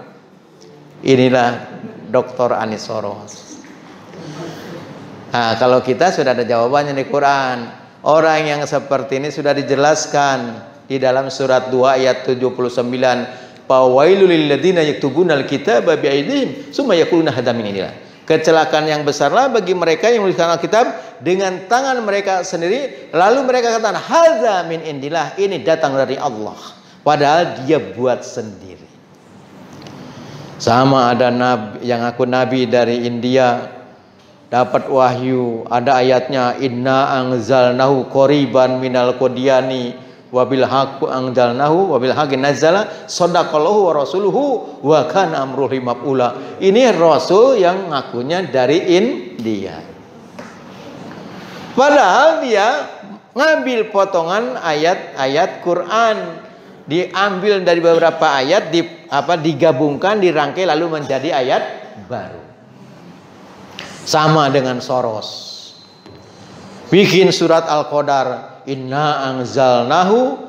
Inilah Dr. Anisoro. Nah, kalau kita sudah ada jawabannya di Quran. Orang yang seperti ini sudah dijelaskan di dalam surat 2 ayat 79. Fawailul lil ladzina yaktubunal kitaba bi'aydihim summa yaquluna hadza min indillah. Kecelakaan yang besarlah bagi mereka yang menuliskan Alkitab dengan tangan mereka sendiri. Lalu mereka katakan, hadza min indillah, ini datang dari Allah. Padahal dia buat sendiri. Sama ada nabi yang aku nabi dari India, dapat wahyu, ada ayatnya, inna anzalnahu qoriban minal qodiani wabil haqqi anzalnahu wabil haqqi nazala sadaqallahu wa rasuluhu wa kana amruhu maf'ula. Ini rasul yang ngakunya dari India. Padahal dia ngambil potongan ayat-ayat Quran, diambil dari beberapa ayat, digabungkan, dirangkai lalu menjadi ayat baru. Sama dengan Soros. Bikin surat Al-Qadar, inna anzalnahu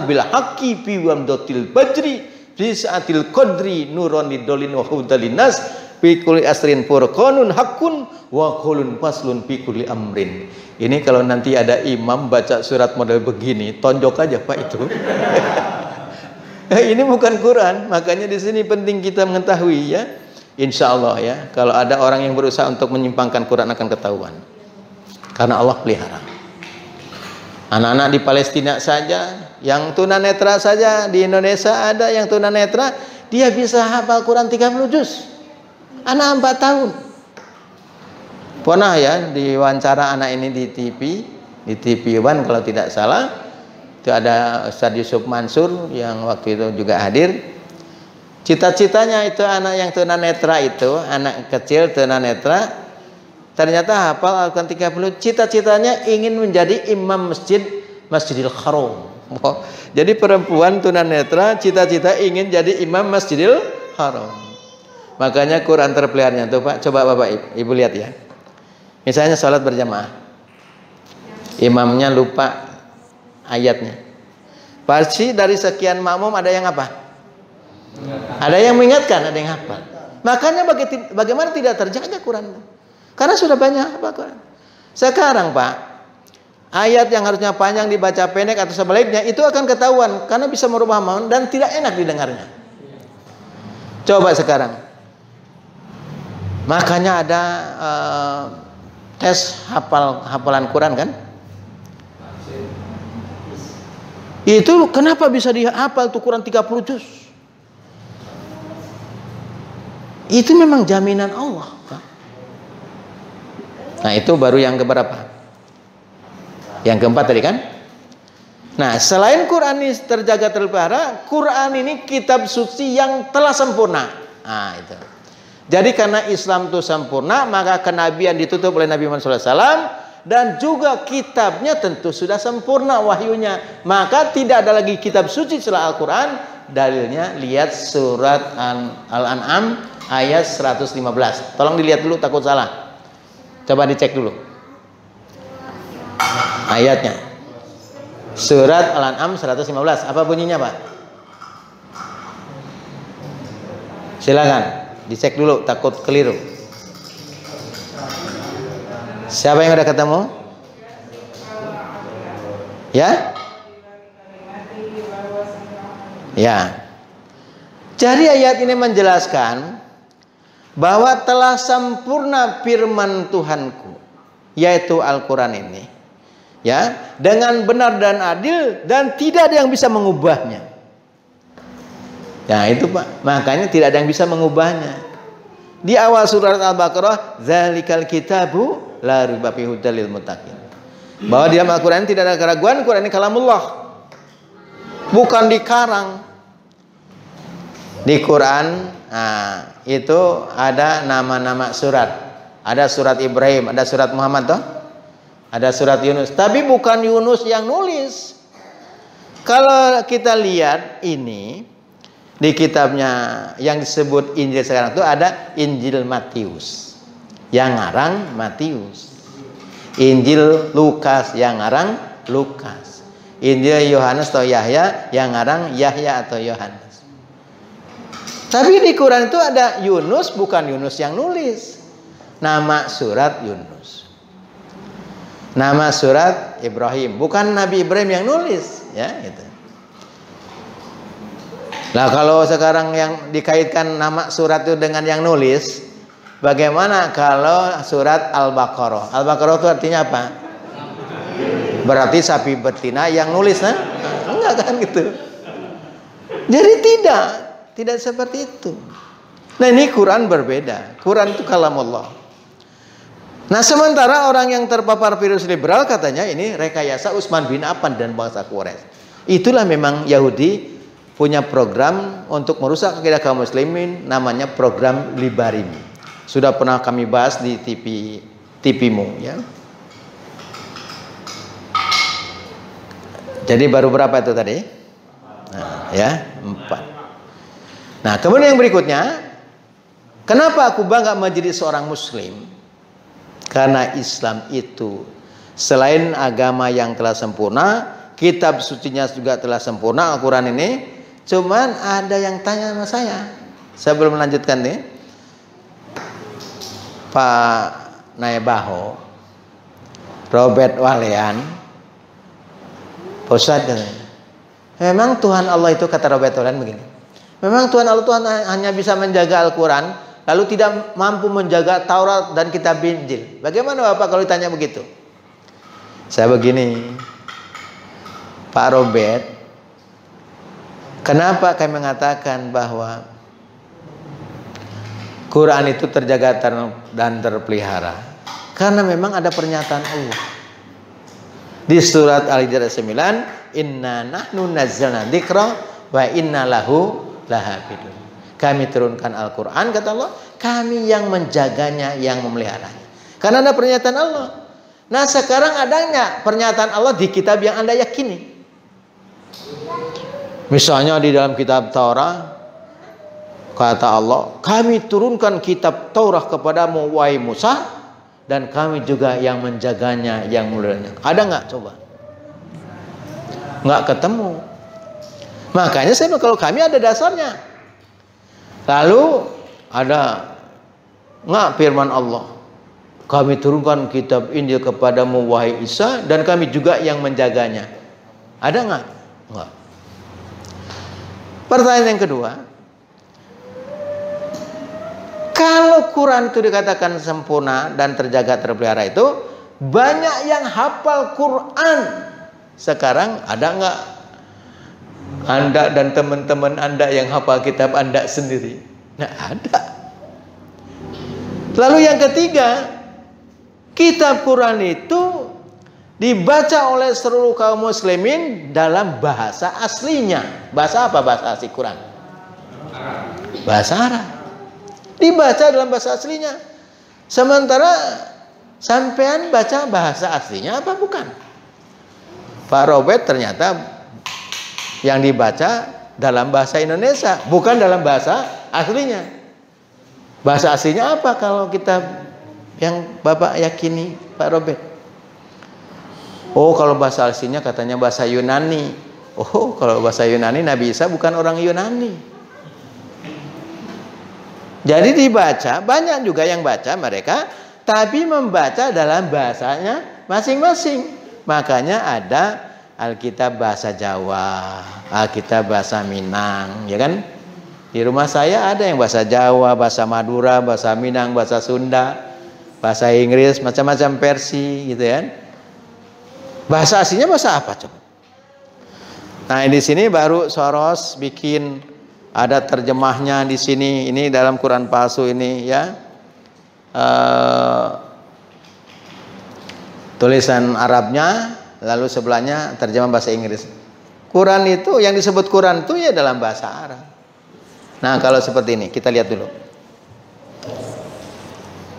bil haqqi fi wamdatil bajri fi saatil qadri nuron lidolin wa hudalin nas fi kulli asrin furqanun haqqun wa qulun faslun fi kulli amrin. Ini kalau nanti ada imam baca surat model begini, tonjok aja Pak itu. Ini bukan Quran, makanya di sini penting kita mengetahui ya. Insya Allah ya, kalau ada orang yang berusaha untuk menyimpangkan Quran akan ketahuan. Karena Allah pelihara. Anak-anak di Palestina saja, yang tunanetra saja, di Indonesia ada yang tunanetra, dia bisa hafal Quran 30 juz. Anak 4 tahun. Pernah ya diwawancara anak ini di TV One kalau tidak salah. Itu ada Ustaz Yusuf Mansur yang waktu itu juga hadir. Cita-citanya itu anak yang tunanetra itu, anak kecil tunanetra, ternyata hafal Al-Quran 30. Cita-citanya ingin menjadi imam Masjidil Haram. Jadi perempuan tunanetra cita-cita ingin jadi imam Masjidil Haram. Makanya Quran terpeliharanya tuh Pak. Coba Bapak Ibu lihat ya. Misalnya sholat berjamaah, imamnya lupa ayatnya. Pasti dari sekian makmum ada yang apa? Ada yang mengingatkan, ada yang hafal. Makanya bagaimana tidak terjaga Quran? Karena sudah banyak apa Quran. Sekarang Pak, ayat yang harusnya panjang dibaca pendek atau sebaliknya itu akan ketahuan karena bisa merubah makna dan tidak enak didengarnya. Coba sekarang. Makanya ada tes hafalan Quran kan? Itu kenapa bisa dihafal tuh Quran 30 juz? Itu memang jaminan Allah, Pak. Nah, itu baru yang keberapa? Yang keempat tadi kan? Nah, selain Quran ini terjaga terpelihara, Quran ini kitab suci yang telah sempurna. Nah, itu. Jadi karena Islam itu sempurna, maka kenabian ditutup oleh Nabi Muhammad SAW dan juga kitabnya tentu sudah sempurna wahyunya. Maka tidak ada lagi kitab suci setelah Al-Quran. Dalilnya lihat surat Al-An'am ayat 115. Tolong dilihat dulu, takut salah. Coba dicek dulu ayatnya. Surat Al-An'am 115. Apa bunyinya Pak? Silakan dicek dulu, takut keliru. Siapa yang udah ketemu? Ya? Ya. Jadi ayat ini menjelaskan bahwa telah sempurna firman Tuhanku, yaitu Al-Quran ini, ya, dengan benar dan adil dan tidak ada yang bisa mengubahnya. Ya itu Pak, makanya tidak ada yang bisa mengubahnya. Di awal surat Al-Baqarah, zalikal kitabu la raiba fihi hudal lil muttaqin. Bahwa di dalam Al-Quran tidak ada keraguan, Quran ini kalamullah, bukan dikarang. Di Quran itu ada nama-nama surat. Ada surat Ibrahim, ada surat Muhammad toh? Ada surat Yunus, tapi bukan Yunus yang nulis. Kalau kita lihat ini di kitabnya yang disebut Injil sekarang itu ada Injil Matius yang ngarang Matius, Injil Lukas yang ngarang Lukas, Injil Yohanes atau Yahya yang ngarang Yahya atau Yohanes. Tapi di Quran itu ada Yunus, bukan Yunus yang nulis. Nama surat Yunus. Nama surat Ibrahim, bukan Nabi Ibrahim yang nulis, ya gitu. Nah, kalau sekarang yang dikaitkan nama surat itu dengan yang nulis, bagaimana kalau surat Al-Baqarah? Al-Baqarah itu artinya apa? Berarti sapi betina yang nulis, nah? Enggak kan gitu. Jadi tidak seperti itu. Nah, ini Quran berbeda. Quran itu kalam Allah. Nah, sementara orang yang terpapar virus liberal katanya ini rekayasa Utsman bin Affan dan bangsa Quraisy. Itulah memang Yahudi punya program untuk merusak akidah kaum muslimin, namanya program Libarim. Sudah pernah kami bahas di TV-mu, ya. Jadi baru berapa itu tadi? Nah, ya, 4. Nah, kemudian yang berikutnya, kenapa aku bangga menjadi seorang muslim? Karena Islam itu selain agama yang telah sempurna, kitab sucinya juga telah sempurna, Al-Quran ini. Cuman ada yang tanya sama saya sebelum melanjutkan nih, Pak Naibaho, Robert Walean, Ustadz katanya, memang Tuhan Allah itu, kata Robert Walean begini, memang Tuhan Allah Tuhan hanya bisa menjaga Al-Quran, lalu tidak mampu menjaga Taurat dan kitab Injil. Bagaimana Bapak kalau ditanya begitu? Saya begini, Pak Robert, kenapa kami mengatakan bahwa Quran itu terjaga dan terpelihara? Karena memang ada pernyataan Allah di surat Al-Hijr 9, inna nahnu nazzalna dzikra wa inna lahu lahafidun. Kami turunkan Al-Quran, kata Allah, kami yang menjaganya, yang memeliharanya. Karena ada pernyataan Allah. Nah, sekarang adanya pernyataan Allah di kitab yang Anda yakini. Misalnya di dalam kitab Taurat, kata Allah, kami turunkan kitab Taurat kepadamu wahai Musa, dan kami juga yang menjaganya, yang memeliharanya. Ada nggak coba? Nggak ketemu. Makanya saya bilang kalau kami ada dasarnya. Lalu ada nggak firman Allah, kami turunkan kitab Injil kepadamu wahai Isa, dan kami juga yang menjaganya. Ada nggak? Nggak. Pertanyaan yang kedua, kalau Quran itu dikatakan sempurna dan terjaga terpelihara, itu banyak yang hafal Quran. Sekarang ada nggak Anda dan teman-teman Anda yang hafal kitab Anda sendiri? Nah, ada. Lalu yang ketiga, kitab Quran itu dibaca oleh seluruh kaum muslimin dalam bahasa aslinya. Bahasa apa bahasa asli Quran? Bahasa Arab. Dibaca dalam bahasa aslinya. Sementara sampean baca bahasa aslinya apa bukan? Pak Robert ternyata yang dibaca dalam bahasa Indonesia, bukan dalam bahasa aslinya. Bahasa aslinya apa kalau kitab yang Bapak yakini, Pak Robert? Oh, kalau bahasa aslinya katanya bahasa Yunani. Oh, kalau bahasa Yunani, Nabi Isa bukan orang Yunani. Jadi dibaca, banyak juga yang baca mereka, tapi membaca dalam bahasanya masing-masing. Makanya ada Alkitab bahasa Jawa, Alkitab bahasa Minang, ya kan? Di rumah saya ada yang bahasa Jawa, bahasa Madura, bahasa Minang, bahasa Sunda, bahasa Inggris, macam-macam versi, gitu kan? Bahasa aslinya bahasa apa coba? Nah, di sini baru Soros bikin ada terjemahnya di sini. Ini dalam Quran palsu ini, ya. Tulisan Arabnya, lalu sebelahnya terjemah bahasa Inggris. Quran itu, yang disebut Quran itu ya dalam bahasa Arab. Nah, kalau seperti ini, kita lihat dulu.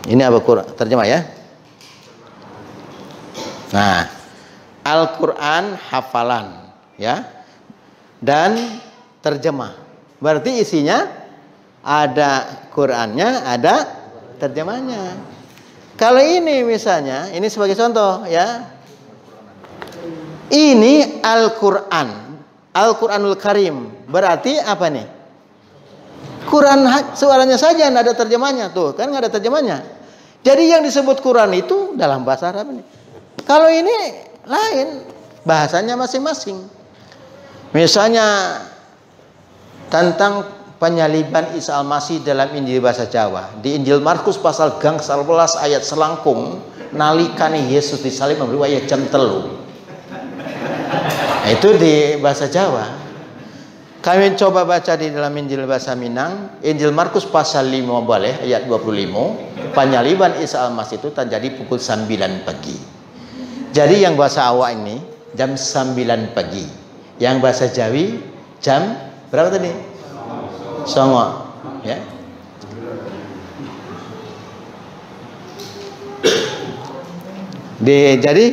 Ini apa Quran? Terjemah ya. Nah, Al-Quran hafalan, ya, dan terjemah. Berarti isinya ada Qurannya, ada terjemahnya. Kalau ini misalnya, ini sebagai contoh, ya. Ini Al-Quran, Al-Quranul Karim. Berarti apa nih? Quran suaranya saja, nggak ada terjemahnya. Tuh, kan nggak ada terjemahnya. Jadi yang disebut Quran itu dalam bahasa Arab ini. Kalau ini lain, bahasanya masing-masing. Misalnya tentang penyaliban Isa Al-Masih dalam Injil bahasa Jawa. Di Injil Markus pasal gangsal welas ayat selangkung, nalikane Yesus disalib memberi ayat jam telu. Nah, itu di bahasa Jawa. Kami coba baca di dalam Injil bahasa Minang, Injil Markus pasal 5 boleh ayat 25, penyaliban Isa Al-Masih itu terjadi pukul 9 pagi. Jadi yang bahasa awak ini jam 9 pagi. Yang bahasa Jawi jam berapa tadi? Songo, ya. Jadi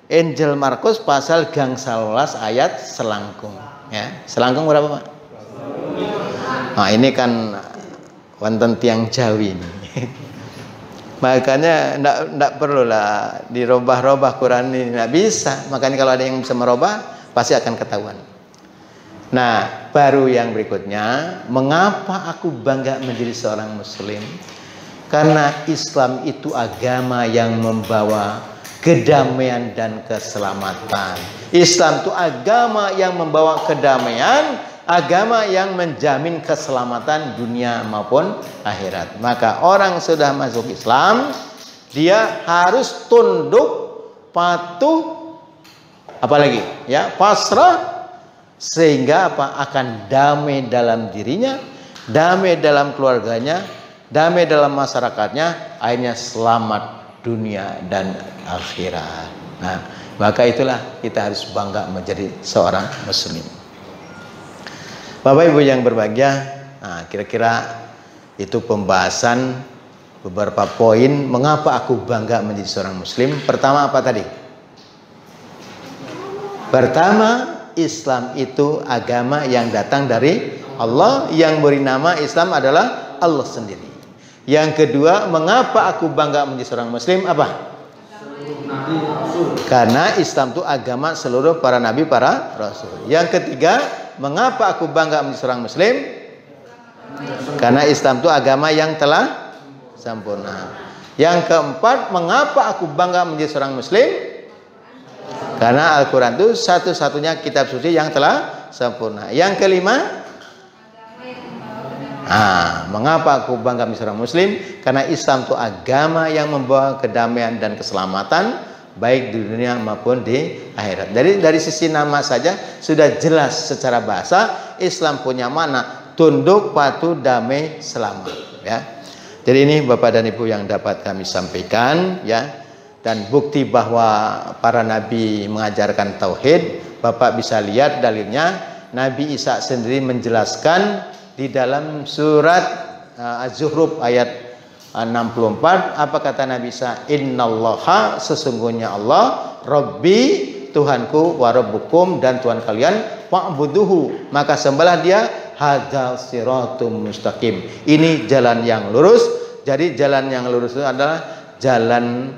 Injil Markus pasal gangsal welas ayat selangkung. Ya, selangkung berapa, Pak? Nah, ini kan wonten tiang Jawi ini. Makanya enggak perlulah dirubah-rubah Quran ini, enggak bisa. Makanya kalau ada yang bisa merubah pasti akan ketahuan. Nah, baru yang berikutnya, mengapa aku bangga menjadi seorang muslim? Karena Islam itu agama yang membawa kedamaian dan keselamatan. Islam itu agama yang membawa kedamaian, agama yang menjamin keselamatan dunia maupun akhirat. Maka orang sudah masuk Islam, dia harus tunduk, patuh, apalagi ya, pasrah, sehingga apa? Akan damai dalam dirinya, damai dalam keluarganya, damai dalam masyarakatnya, akhirnya selamat dunia dan akhirat. Nah, maka itulah kita harus bangga menjadi seorang muslim. Bapak Ibu yang berbahagia, nah, kira-kira itu pembahasan beberapa poin mengapa aku bangga menjadi seorang muslim. Pertama apa tadi? Pertama, Islam itu agama yang datang dari Allah, yang beri nama Islam adalah Allah sendiri. Yang kedua, mengapa aku bangga menjadi seorang muslim? Apa? Karena Islam itu agama seluruh para nabi, para rasul. Yang ketiga, mengapa aku bangga menjadi seorang muslim? Karena Islam itu agama yang telah sempurna. Yang keempat, mengapa aku bangga menjadi seorang muslim? Karena Al-Quran itu satu-satunya kitab suci yang telah sempurna. Yang kelima, mengapa aku bangga menjadi seorang muslim? Karena Islam itu agama yang membawa kedamaian dan keselamatan baik di dunia maupun di akhirat. Dari sisi nama saja sudah jelas secara bahasa Islam punya makna tunduk, patuh, damai, selamat, ya. Jadi ini Bapak dan Ibu yang dapat kami sampaikan, ya. Dan bukti bahwa para nabi mengajarkan tauhid, Bapak bisa lihat dalilnya. Nabi Isa sendiri menjelaskan di dalam surat Az-Zukhruf ayat 64, apa kata Nabi Isa? Innallaha, sesungguhnya Allah, Rabbi, Tuhanku, wa rabbukum, dan Tuhan kalian, fa'buduhu, maka sembahlah dia, hadzal siratum mustaqim. Ini jalan yang lurus. Jadi jalan yang lurus itu adalah jalan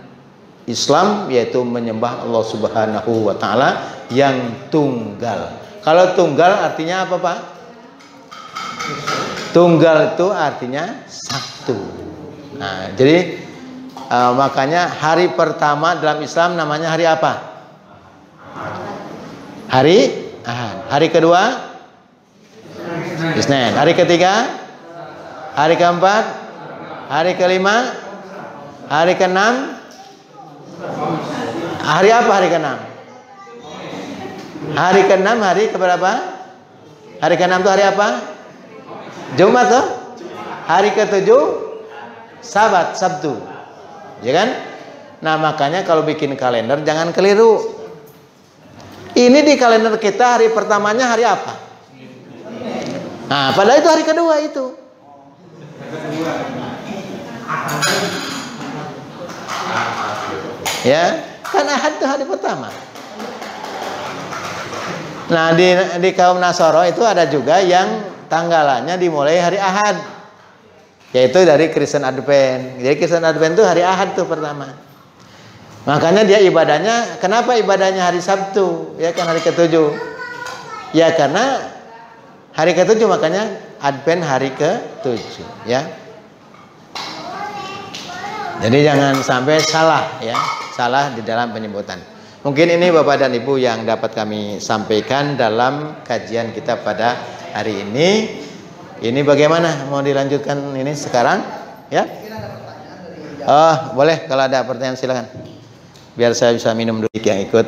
Islam, yaitu menyembah Allah Subhanahu wa taala yang tunggal. Kalau tunggal artinya apa, Pak? Tunggal itu artinya satu. Nah, jadi makanya hari pertama dalam Islam namanya hari apa? Hari Ahad. Hari kedua Isnin. Hari ketiga, hari keempat, hari kelima, hari keenam. Hari apa hari keenam? Hari keenam hari keberapa? Hari keenam itu hari apa? Jumat tuh. Hari ketujuh Sabat, Sabtu, ya kan? Nah, makanya kalau bikin kalender jangan keliru. Ini di kalender kita hari pertamanya hari apa? Nah, padahal itu hari kedua itu. Ya, kan Ahad itu hari pertama. Nah, di kaum Nasoro itu ada juga yang tanggalannya dimulai hari Ahad, yaitu dari Kristen Advent. Jadi Kristen Advent itu hari Ahad tuh pertama. Makanya dia ibadahnya, kenapa ibadahnya hari Sabtu? Ya kan hari ketujuh. Ya karena hari ketujuh makanya Advent hari ketujuh, ya. Jadi jangan sampai salah, ya, salah di dalam penyebutan. Mungkin ini Bapak dan Ibu yang dapat kami sampaikan dalam kajian kita pada hari ini. Ini bagaimana? Mau dilanjutkan ini sekarang? Ya? Oh, boleh kalau ada pertanyaan silakan. Biar saya bisa minum dulu yang ikut.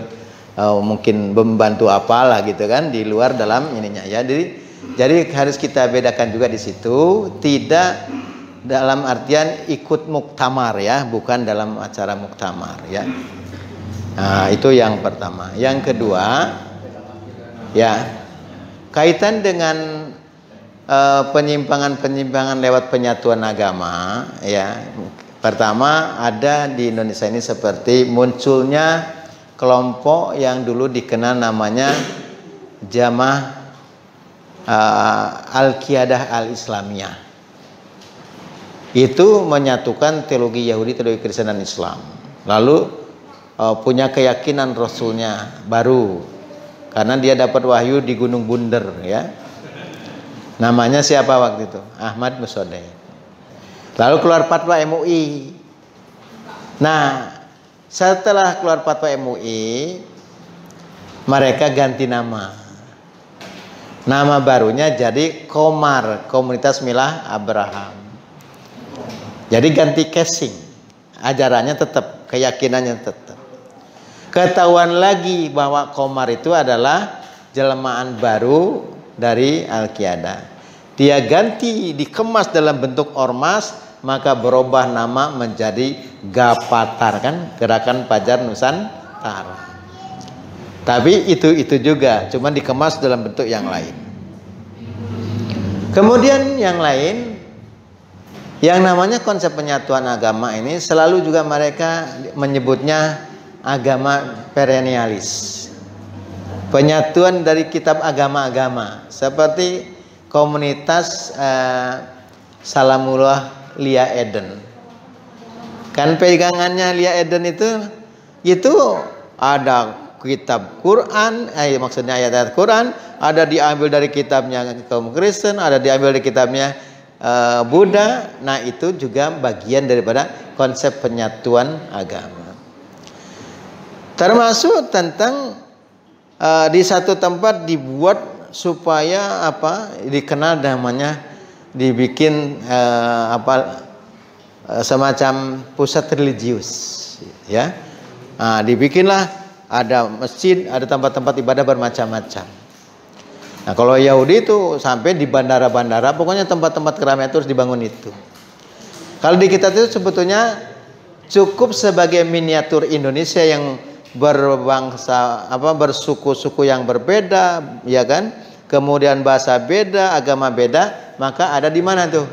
Mungkin membantu apalah gitu kan di luar dalam ininya ya. Jadi harus kita bedakan juga di situ, tidak dalam artian ikut muktamar ya, bukan dalam acara muktamar ya. Nah, itu yang pertama. Yang kedua, ya, kaitan dengan penyimpangan-penyimpangan lewat penyatuan agama ya. Pertama, ada di Indonesia ini seperti munculnya kelompok yang dulu dikenal namanya Jamaah Al-Qiyadah Al-Islamiyah. Itu menyatukan teologi Yahudi, teologi Kristen dan Islam. Lalu punya keyakinan Rasulnya baru, karena dia dapat wahyu di Gunung Bunder ya. Namanya siapa waktu itu? Ahmad Musodeh. Lalu keluar fatwa MUI. Nah, setelah keluar fatwa MUI, mereka ganti nama. Nama barunya jadi Komar, Komunitas Milah Abraham. Jadi ganti casing. Ajarannya tetap, keyakinannya tetap. Ketahuan lagi bahwa Komar itu adalah jelmaan baru dari Al-Qiyadah. Dia ganti, dikemas dalam bentuk ormas, maka berubah nama menjadi Gapatar, kan, Gerakan Fajar Nusantara. Tapi itu juga, cuma dikemas dalam bentuk yang lain. Kemudian yang lain, yang namanya konsep penyatuan agama ini selalu juga mereka menyebutnya agama perennialis. Penyatuan dari kitab agama-agama, seperti komunitas Salamullah Lia Eden. Kan pegangannya Lia Eden itu ada kitab Quran, maksudnya ayat-ayat Quran, ada diambil dari kitabnya kaum Kristen, ada diambil dari kitabnya Buddha. Nah, itu juga bagian daripada konsep penyatuan agama. Termasuk tentang di satu tempat dibuat supaya dikenal namanya, dibikin semacam pusat religius ya. Nah, dibikinlah ada masjid, ada tempat-tempat ibadah bermacam-macam. Nah, kalau Yahudi itu sampai di bandara-bandara, pokoknya tempat-tempat keramaian itu harus dibangun itu. Kalau di kita itu sebetulnya cukup sebagai miniatur Indonesia yang berbangsa bersuku-suku yang berbeda ya kan, kemudian bahasa beda, agama beda, maka ada di mana tuh?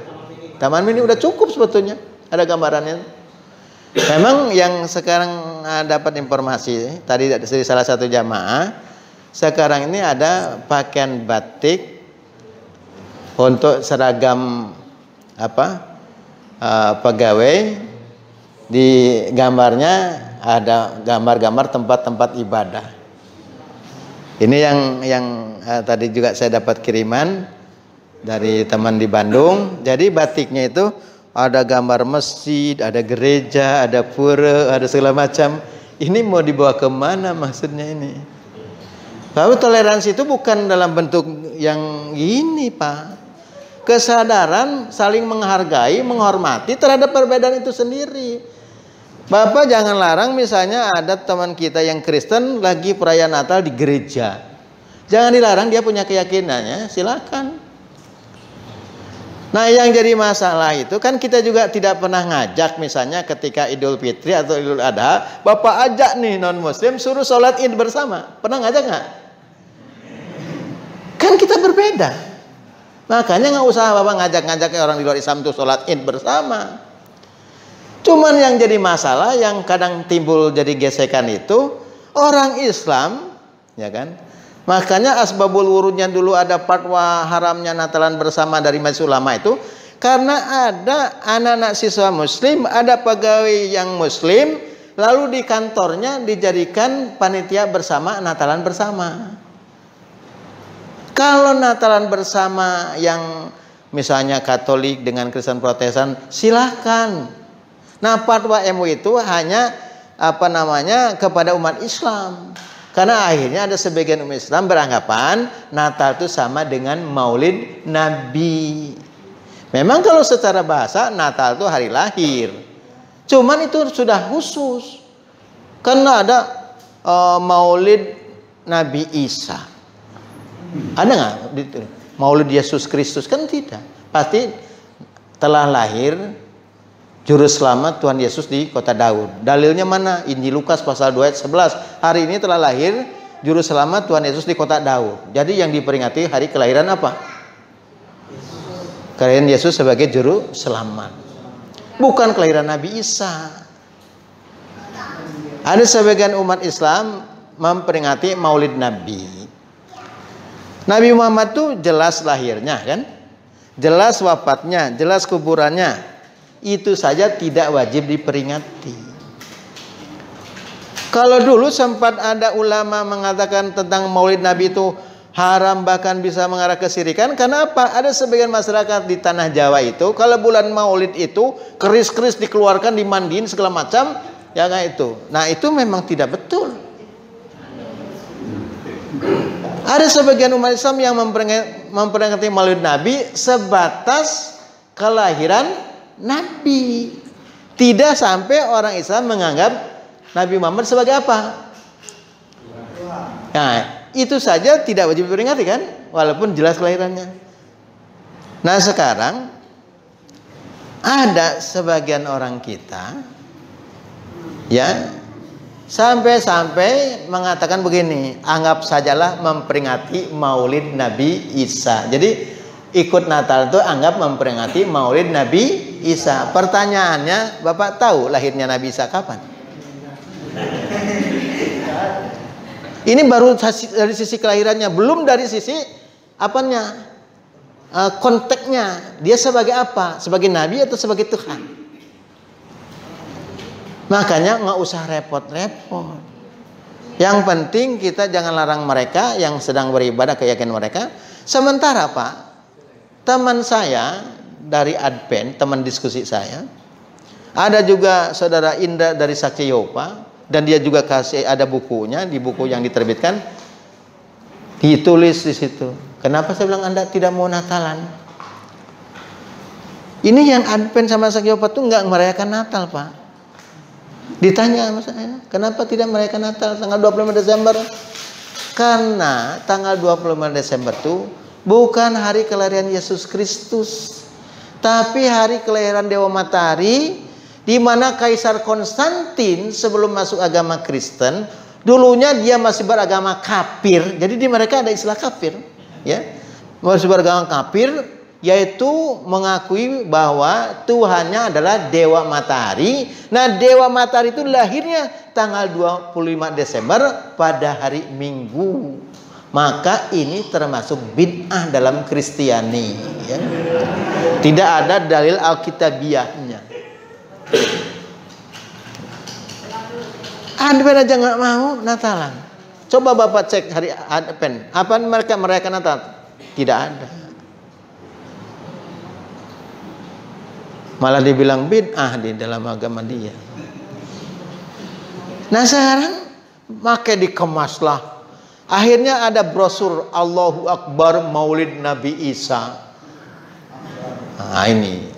Taman Mini udah cukup sebetulnya, ada gambarannya. Memang yang sekarang dapat informasi tadi dari salah satu jamaah, sekarang ini ada pakaian batik untuk seragam pegawai. Di gambarnya ada gambar-gambar tempat-tempat ibadah. Ini yang tadi juga saya dapat kiriman dari teman di Bandung. Jadi batiknya itu ada gambar masjid, ada gereja, ada pura, ada segala macam. Ini mau dibawa kemana maksudnya ini? Lalu toleransi itu bukan dalam bentuk yang gini, Pak. Kesadaran saling menghargai, menghormati terhadap perbedaan itu sendiri. Bapak jangan larang misalnya ada teman kita yang Kristen lagi perayaan Natal di gereja. Jangan dilarang, dia punya keyakinannya, silakan. Nah, yang jadi masalah itu kan kita juga tidak pernah ngajak misalnya ketika Idul Fitri atau Idul Adha, Bapak ajak nih non muslim suruh sholat Id bersama. Pernah ngajak nggak? Kan kita berbeda. Makanya nggak usah Bapak ngajak-ngajak orang di luar Islam itu sholat Id bersama. Cuman yang jadi masalah, yang kadang timbul jadi gesekan itu orang Islam, ya kan? Makanya asbabul wurudnya dulu ada fatwa haramnya Natalan bersama dari majelis ulama itu karena ada anak-anak siswa muslim, ada pegawai yang muslim, lalu di kantornya dijadikan panitia bersama Natalan bersama. Kalau Natalan bersama yang misalnya Katolik dengan Kristen Protestan, silahkan. Nah, fatwa MUI itu hanya kepada umat Islam. Karena akhirnya ada sebagian umat Islam beranggapan Natal itu sama dengan Maulid Nabi. Memang kalau secara bahasa Natal itu hari lahir. Cuman itu sudah khusus. Karena ada Maulid Nabi Isa. Ada nggak Maulid Yesus Kristus? Kan tidak. Pasti telah lahir Juru Selamat Tuhan Yesus di kota Daud. Dalilnya mana? Injil Lukas pasal 2 ayat 11. Hari ini telah lahir Juru Selamat Tuhan Yesus di kota Daud. Jadi yang diperingati hari kelahiran apa? Kelahiran Yesus sebagai Juru Selamat. Bukan kelahiran Nabi Isa. Ada sebagian umat Islam memperingati Maulid Nabi. Nabi Muhammad itu jelas lahirnya kan? Jelas wafatnya, jelas kuburannya. Itu saja tidak wajib diperingati. Kalau dulu sempat ada ulama mengatakan tentang Maulid Nabi itu haram, bahkan bisa mengarah kesirikan. Kenapa? Ada sebagian masyarakat di tanah Jawa itu kalau bulan Maulid itu keris-keris dikeluarkan, dimandiin segala macam, ya kayak itu. Nah, itu memang tidak betul. Ada sebagian umat Islam yang memperingati Maulid Nabi sebatas kelahiran Nabi. Tidak sampai orang Islam menganggap Nabi Muhammad sebagai apa? Nah, itu saja tidak wajib diperingati kan? Walaupun jelas kelahirannya. Nah, sekarang ada sebagian orang kita ya sampai mengatakan begini, anggap sajalah memperingati Maulid Nabi Isa. Jadi ikut Natal itu anggap memperingati Maulid Nabi Isa. Pertanyaannya, Bapak tahu lahirnya Nabi Isa kapan? Ini baru dari sisi kelahirannya, belum dari sisi apanya, konteksnya. Dia sebagai apa? Sebagai Nabi atau sebagai Tuhan? Makanya nggak usah repot-repot. Yang penting kita jangan larang mereka yang sedang beribadah keyakinan mereka. Sementara Pak, teman saya dari Advent, teman diskusi saya, ada juga saudara Indra dari Saksi Yehova, dan dia juga kasih ada bukunya, di buku yang diterbitkan ditulis di situ. Kenapa saya bilang Anda tidak mau Natalan? Ini yang Advent sama Saksi Yehova tuh nggak merayakan Natal, Pak. Ditanya sama saya, kenapa tidak merayakan Natal tanggal 25 Desember? Karena tanggal 25 Desember itu bukan hari kelahiran Yesus Kristus, tapi hari kelahiran Dewa Matahari, di mana Kaisar Konstantin sebelum masuk agama Kristen, dulunya dia masih beragama kafir. Jadi di mereka ada istilah kafir, ya. Masih beragama kafir, yaitu mengakui bahwa Tuhannya adalah Dewa Matahari. Nah, Dewa Matahari itu lahirnya tanggal 25 Desember pada hari Minggu. Maka ini termasuk bid'ah dalam Kristiani, ya. Tidak ada dalil Alkitabiahnya. Advent aja nggak mau Natalan. Coba Bapak cek hari Advent, apa mereka merayakan Natal? Tidak ada. Malah dibilang bid'ah di dalam agama dia. Nah, sekarang makai dikemaslah. Akhirnya ada brosur Allahu Akbar Maulid Nabi Isa. Nah, ini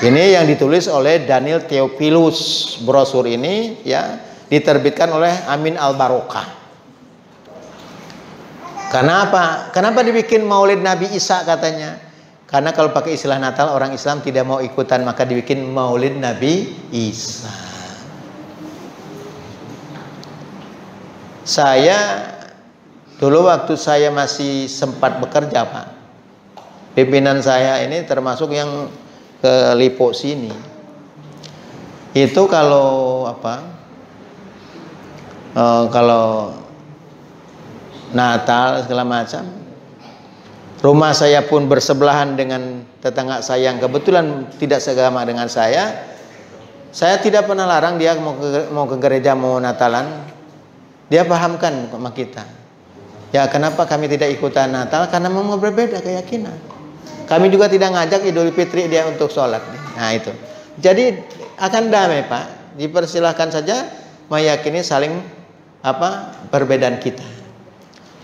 yang ditulis oleh Daniel Theophilus. Brosur ini ya diterbitkan oleh Amin Al-Barokah. Kenapa? Kenapa dibikin Maulid Nabi Isa katanya? Karena kalau pakai istilah Natal orang Islam tidak mau ikutan, maka dibikin Maulid Nabi Isa. Saya dulu waktu saya masih sempat bekerja, Pak, pimpinan saya ini termasuk yang ke Lipo sini. Itu kalau apa? Kalau Natal segala macam, rumah saya pun bersebelahan dengan tetangga saya yang kebetulan tidak seagama dengan saya. Saya tidak pernah larang dia mau ke gereja, mau Natalan. Dia pahamkan sama kita. Ya, kenapa kami tidak ikutan Natal? Karena memang berbeda keyakinan. Kami juga tidak ngajak Idul Fitri dia untuk sholat. Nah, itu. Jadi akan damai, Pak. Dipersilahkan saja meyakini saling perbedaan kita.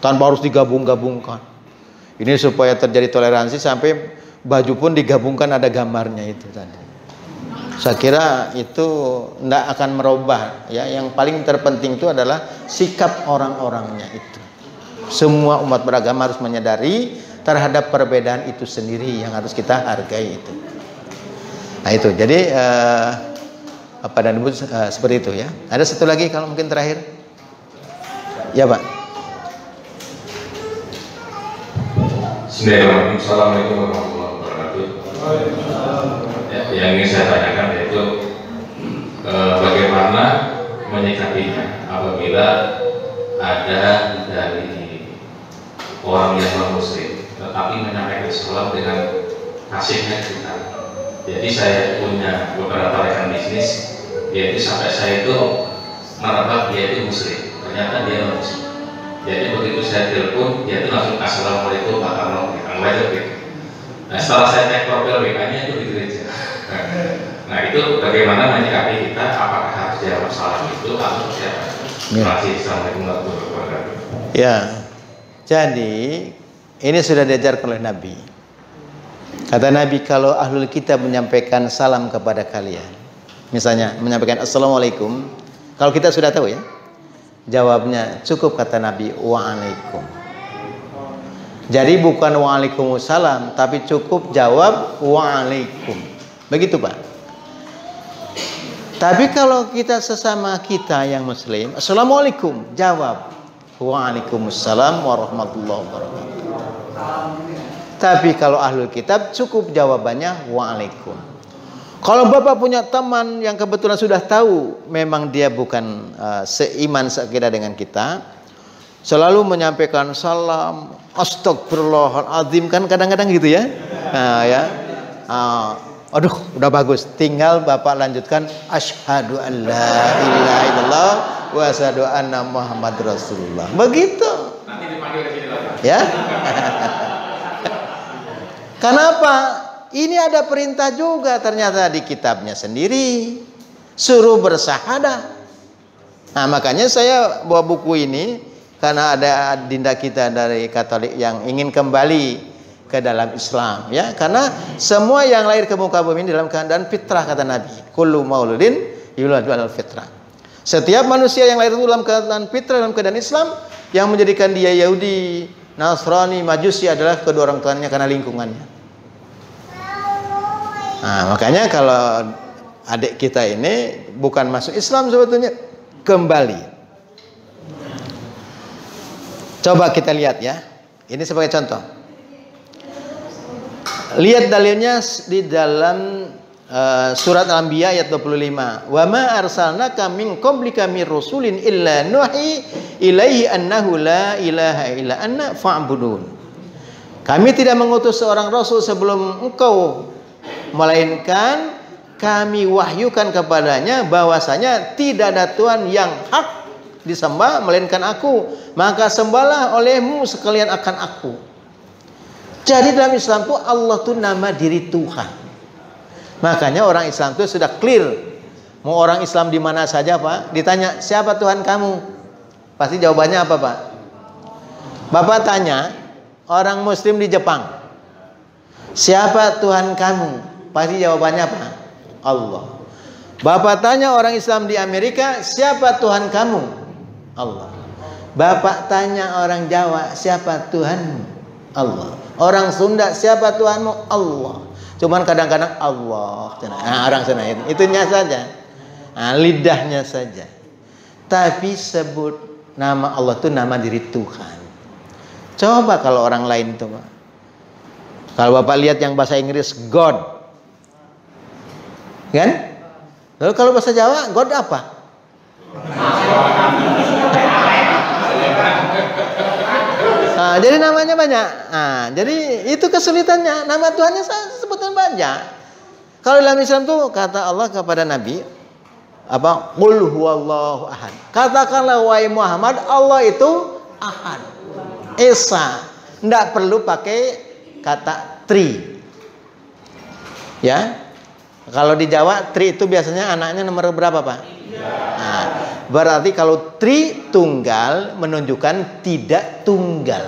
Tanpa harus digabung-gabungkan. Ini supaya terjadi toleransi sampai baju pun digabungkan ada gambarnya itu tadi. Saya kira itu tidak akan merubah ya. Yang paling terpenting itu adalah sikap orang-orangnya itu. Semua umat beragama harus menyadari terhadap perbedaan itu sendiri yang harus kita hargai itu. Nah itu. Jadi Bapak dan Ibu seperti itu ya. Ada satu lagi kalau mungkin terakhir. Ya Pak. Bismillahirrahmanirrahim. Assalamualaikum warahmatullahi wabarakatuh. Ya, yang ingin saya tanyakan yaitu bagaimana menyikapinya apabila ada dari orang yang non-muslim tetapi menyampaikan Islam dengan kasihnya kita. Jadi saya punya beberapa rekan bisnis, yaitu sampai saya itu menebak dia itu muslim, ternyata dia non-muslim. Jadi begitu saya telepon, dia itu langsung assalamualaikum warahmatullahi wabarakatuh. Nah setelah saya cek profil WA-nya itu di gereja. Nah itu bagaimana menyikapi kita? Apakah harus jawab salam itu atau siapa? Terima kasih. Assalamualaikum warahmatullahi wabarakatuh. Ya, jadi ini sudah diajarkan oleh Nabi. Kata Nabi, kalau ahlul kitab menyampaikan salam kepada kalian, misalnya menyampaikan assalamualaikum, kalau kita sudah tahu ya, jawabnya cukup kata Nabi waalaikum. Jadi bukan waalaikumsalam, tapi cukup jawab waalaikum. Begitu Pak. Tapi kalau kita sesama kita yang muslim, assalamualaikum, jawab waalaikumsalam warahmatullahi wabarakatuh. Tapi kalau ahlul kitab cukup jawabannya waalaikum. Kalau Bapak punya teman yang kebetulan sudah tahu memang dia bukan seiman seakida dengan kita, selalu menyampaikan salam, astagfirullahaladzim, kan kadang-kadang gitu ya. Nah, ya. Aduh, udah bagus. Tinggal Bapak lanjutkan asyhadu an la ilaha illallah wa asyhadu anna Muhammad Rasulullah. Begitu. Nanti dipanggil ke sini lagi. Ya. Kenapa? Ini ada perintah juga ternyata di kitabnya sendiri. Suruh bersahadah. Nah makanya saya bawa buku ini. Karena ada dinda kita dari Katolik yang ingin kembali ke dalam Islam. Ya, karena semua yang lahir ke muka bumi dalam keadaan fitrah kata Nabi. Kullu mauludin yuladu alal fitrah. Setiap manusia yang lahir dalam keadaan fitrah, dalam keadaan Islam, yang menjadikan dia Yahudi, Nasrani, Majusi adalah kedua orang tuanya karena lingkungannya. Nah, makanya kalau adik kita ini bukan masuk Islam sebetulnya, kembali. Coba kita lihat ya. Ini sebagai contoh. Lihat dalilnya di dalam surat Al-Anbiya ayat 25. Wa ma arsalnaka min qablika mir rasulin illa nuhi ilaihi annahu la ilaha illa anna fa'budun. Kami tidak mengutus seorang rasul sebelum engkau, melainkan kami wahyukan kepadanya bahwasanya tidak ada Tuhan yang hak disembah melainkan aku, maka sembahlah olehmu sekalian akan aku. Jadi dalam Islam tuh Allah tuh nama diri Tuhan. Makanya orang Islam tuh sudah clear. Mau orang Islam di mana saja Pak, ditanya siapa Tuhan kamu, pasti jawabannya apa Pak? Bapak tanya orang Muslim di Jepang, siapa Tuhan kamu, pasti jawabannya apa? Allah. Bapak tanya orang Islam di Amerika, siapa Tuhan kamu? Allah. Bapak tanya orang Jawa, siapa Tuhanmu? Allah. Orang Sunda, siapa Tuhanmu? Allah. Cuman kadang-kadang Allah. Nah, orang sana itunya saja. Nah, lidahnya saja. Tapi sebut nama Allah itu nama diri Tuhan. Coba kalau orang lain itu, Pak. Kalau Bapak lihat yang bahasa Inggris God. Kan? Lalu kalau bahasa Jawa God apa? Nah, jadi namanya banyak. Nah, jadi itu kesulitannya. Nama Tuhannya sebutkan banyak. Kalau dalam Islam tuh kata Allah kepada Nabi, apa? Qul huwallahu ahad. Katakanlah wahai Muhammad, Allah itu ahad. Esa. Enggak perlu pakai kata tri. Ya. Kalau di Jawa tri itu biasanya anaknya nomor berapa, Pak? Nah, Berarti kalau Tritunggal menunjukkan tidak tunggal.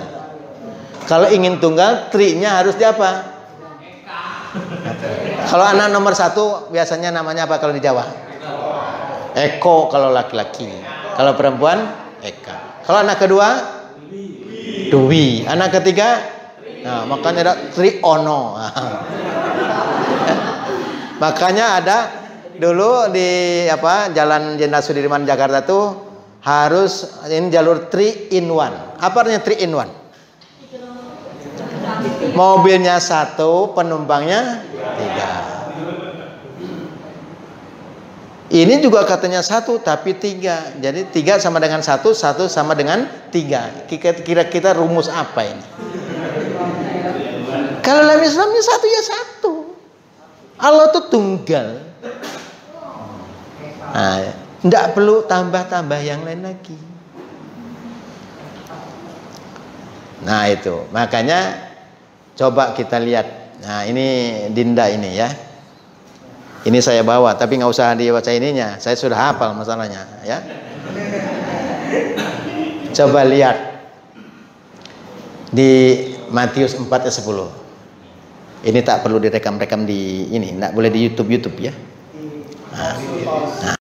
Kalau ingin tunggal, Tri-nya harus di apa? Kalau anak nomor 1 biasanya namanya apa kalau di Jawa? Eko kalau laki-laki. Kalau perempuan, Eka. Kalau anak kedua, Dwi. Anak ketiga, nah, makanya ada Triono. Makanya ada dulu di apa Jalan Jenderal Sudirman Jakarta tuh harus ini jalur 3 in 1. Apa artinya 3 in 1? Mobilnya 1, penumpangnya 3. Ini juga katanya 1 tapi 3. Jadi 3 sama dengan 1, 1 sama dengan 3. Kira kita rumus apa ini? Kalau dalam Islamnya 1 ya 1. Allah itu tunggal. Nah, tidak perlu tambah-tambah yang lain lagi. Nah itu, makanya coba kita lihat. Nah ini Dinda ini ya. Ini saya bawa, tapi nggak usah dibaca ininya. Saya sudah hafal masalahnya, ya. Coba lihat di Matius 4 ayat 10. Ini tak perlu direkam-rekam di ini, nggak boleh di YouTube ya. Nah.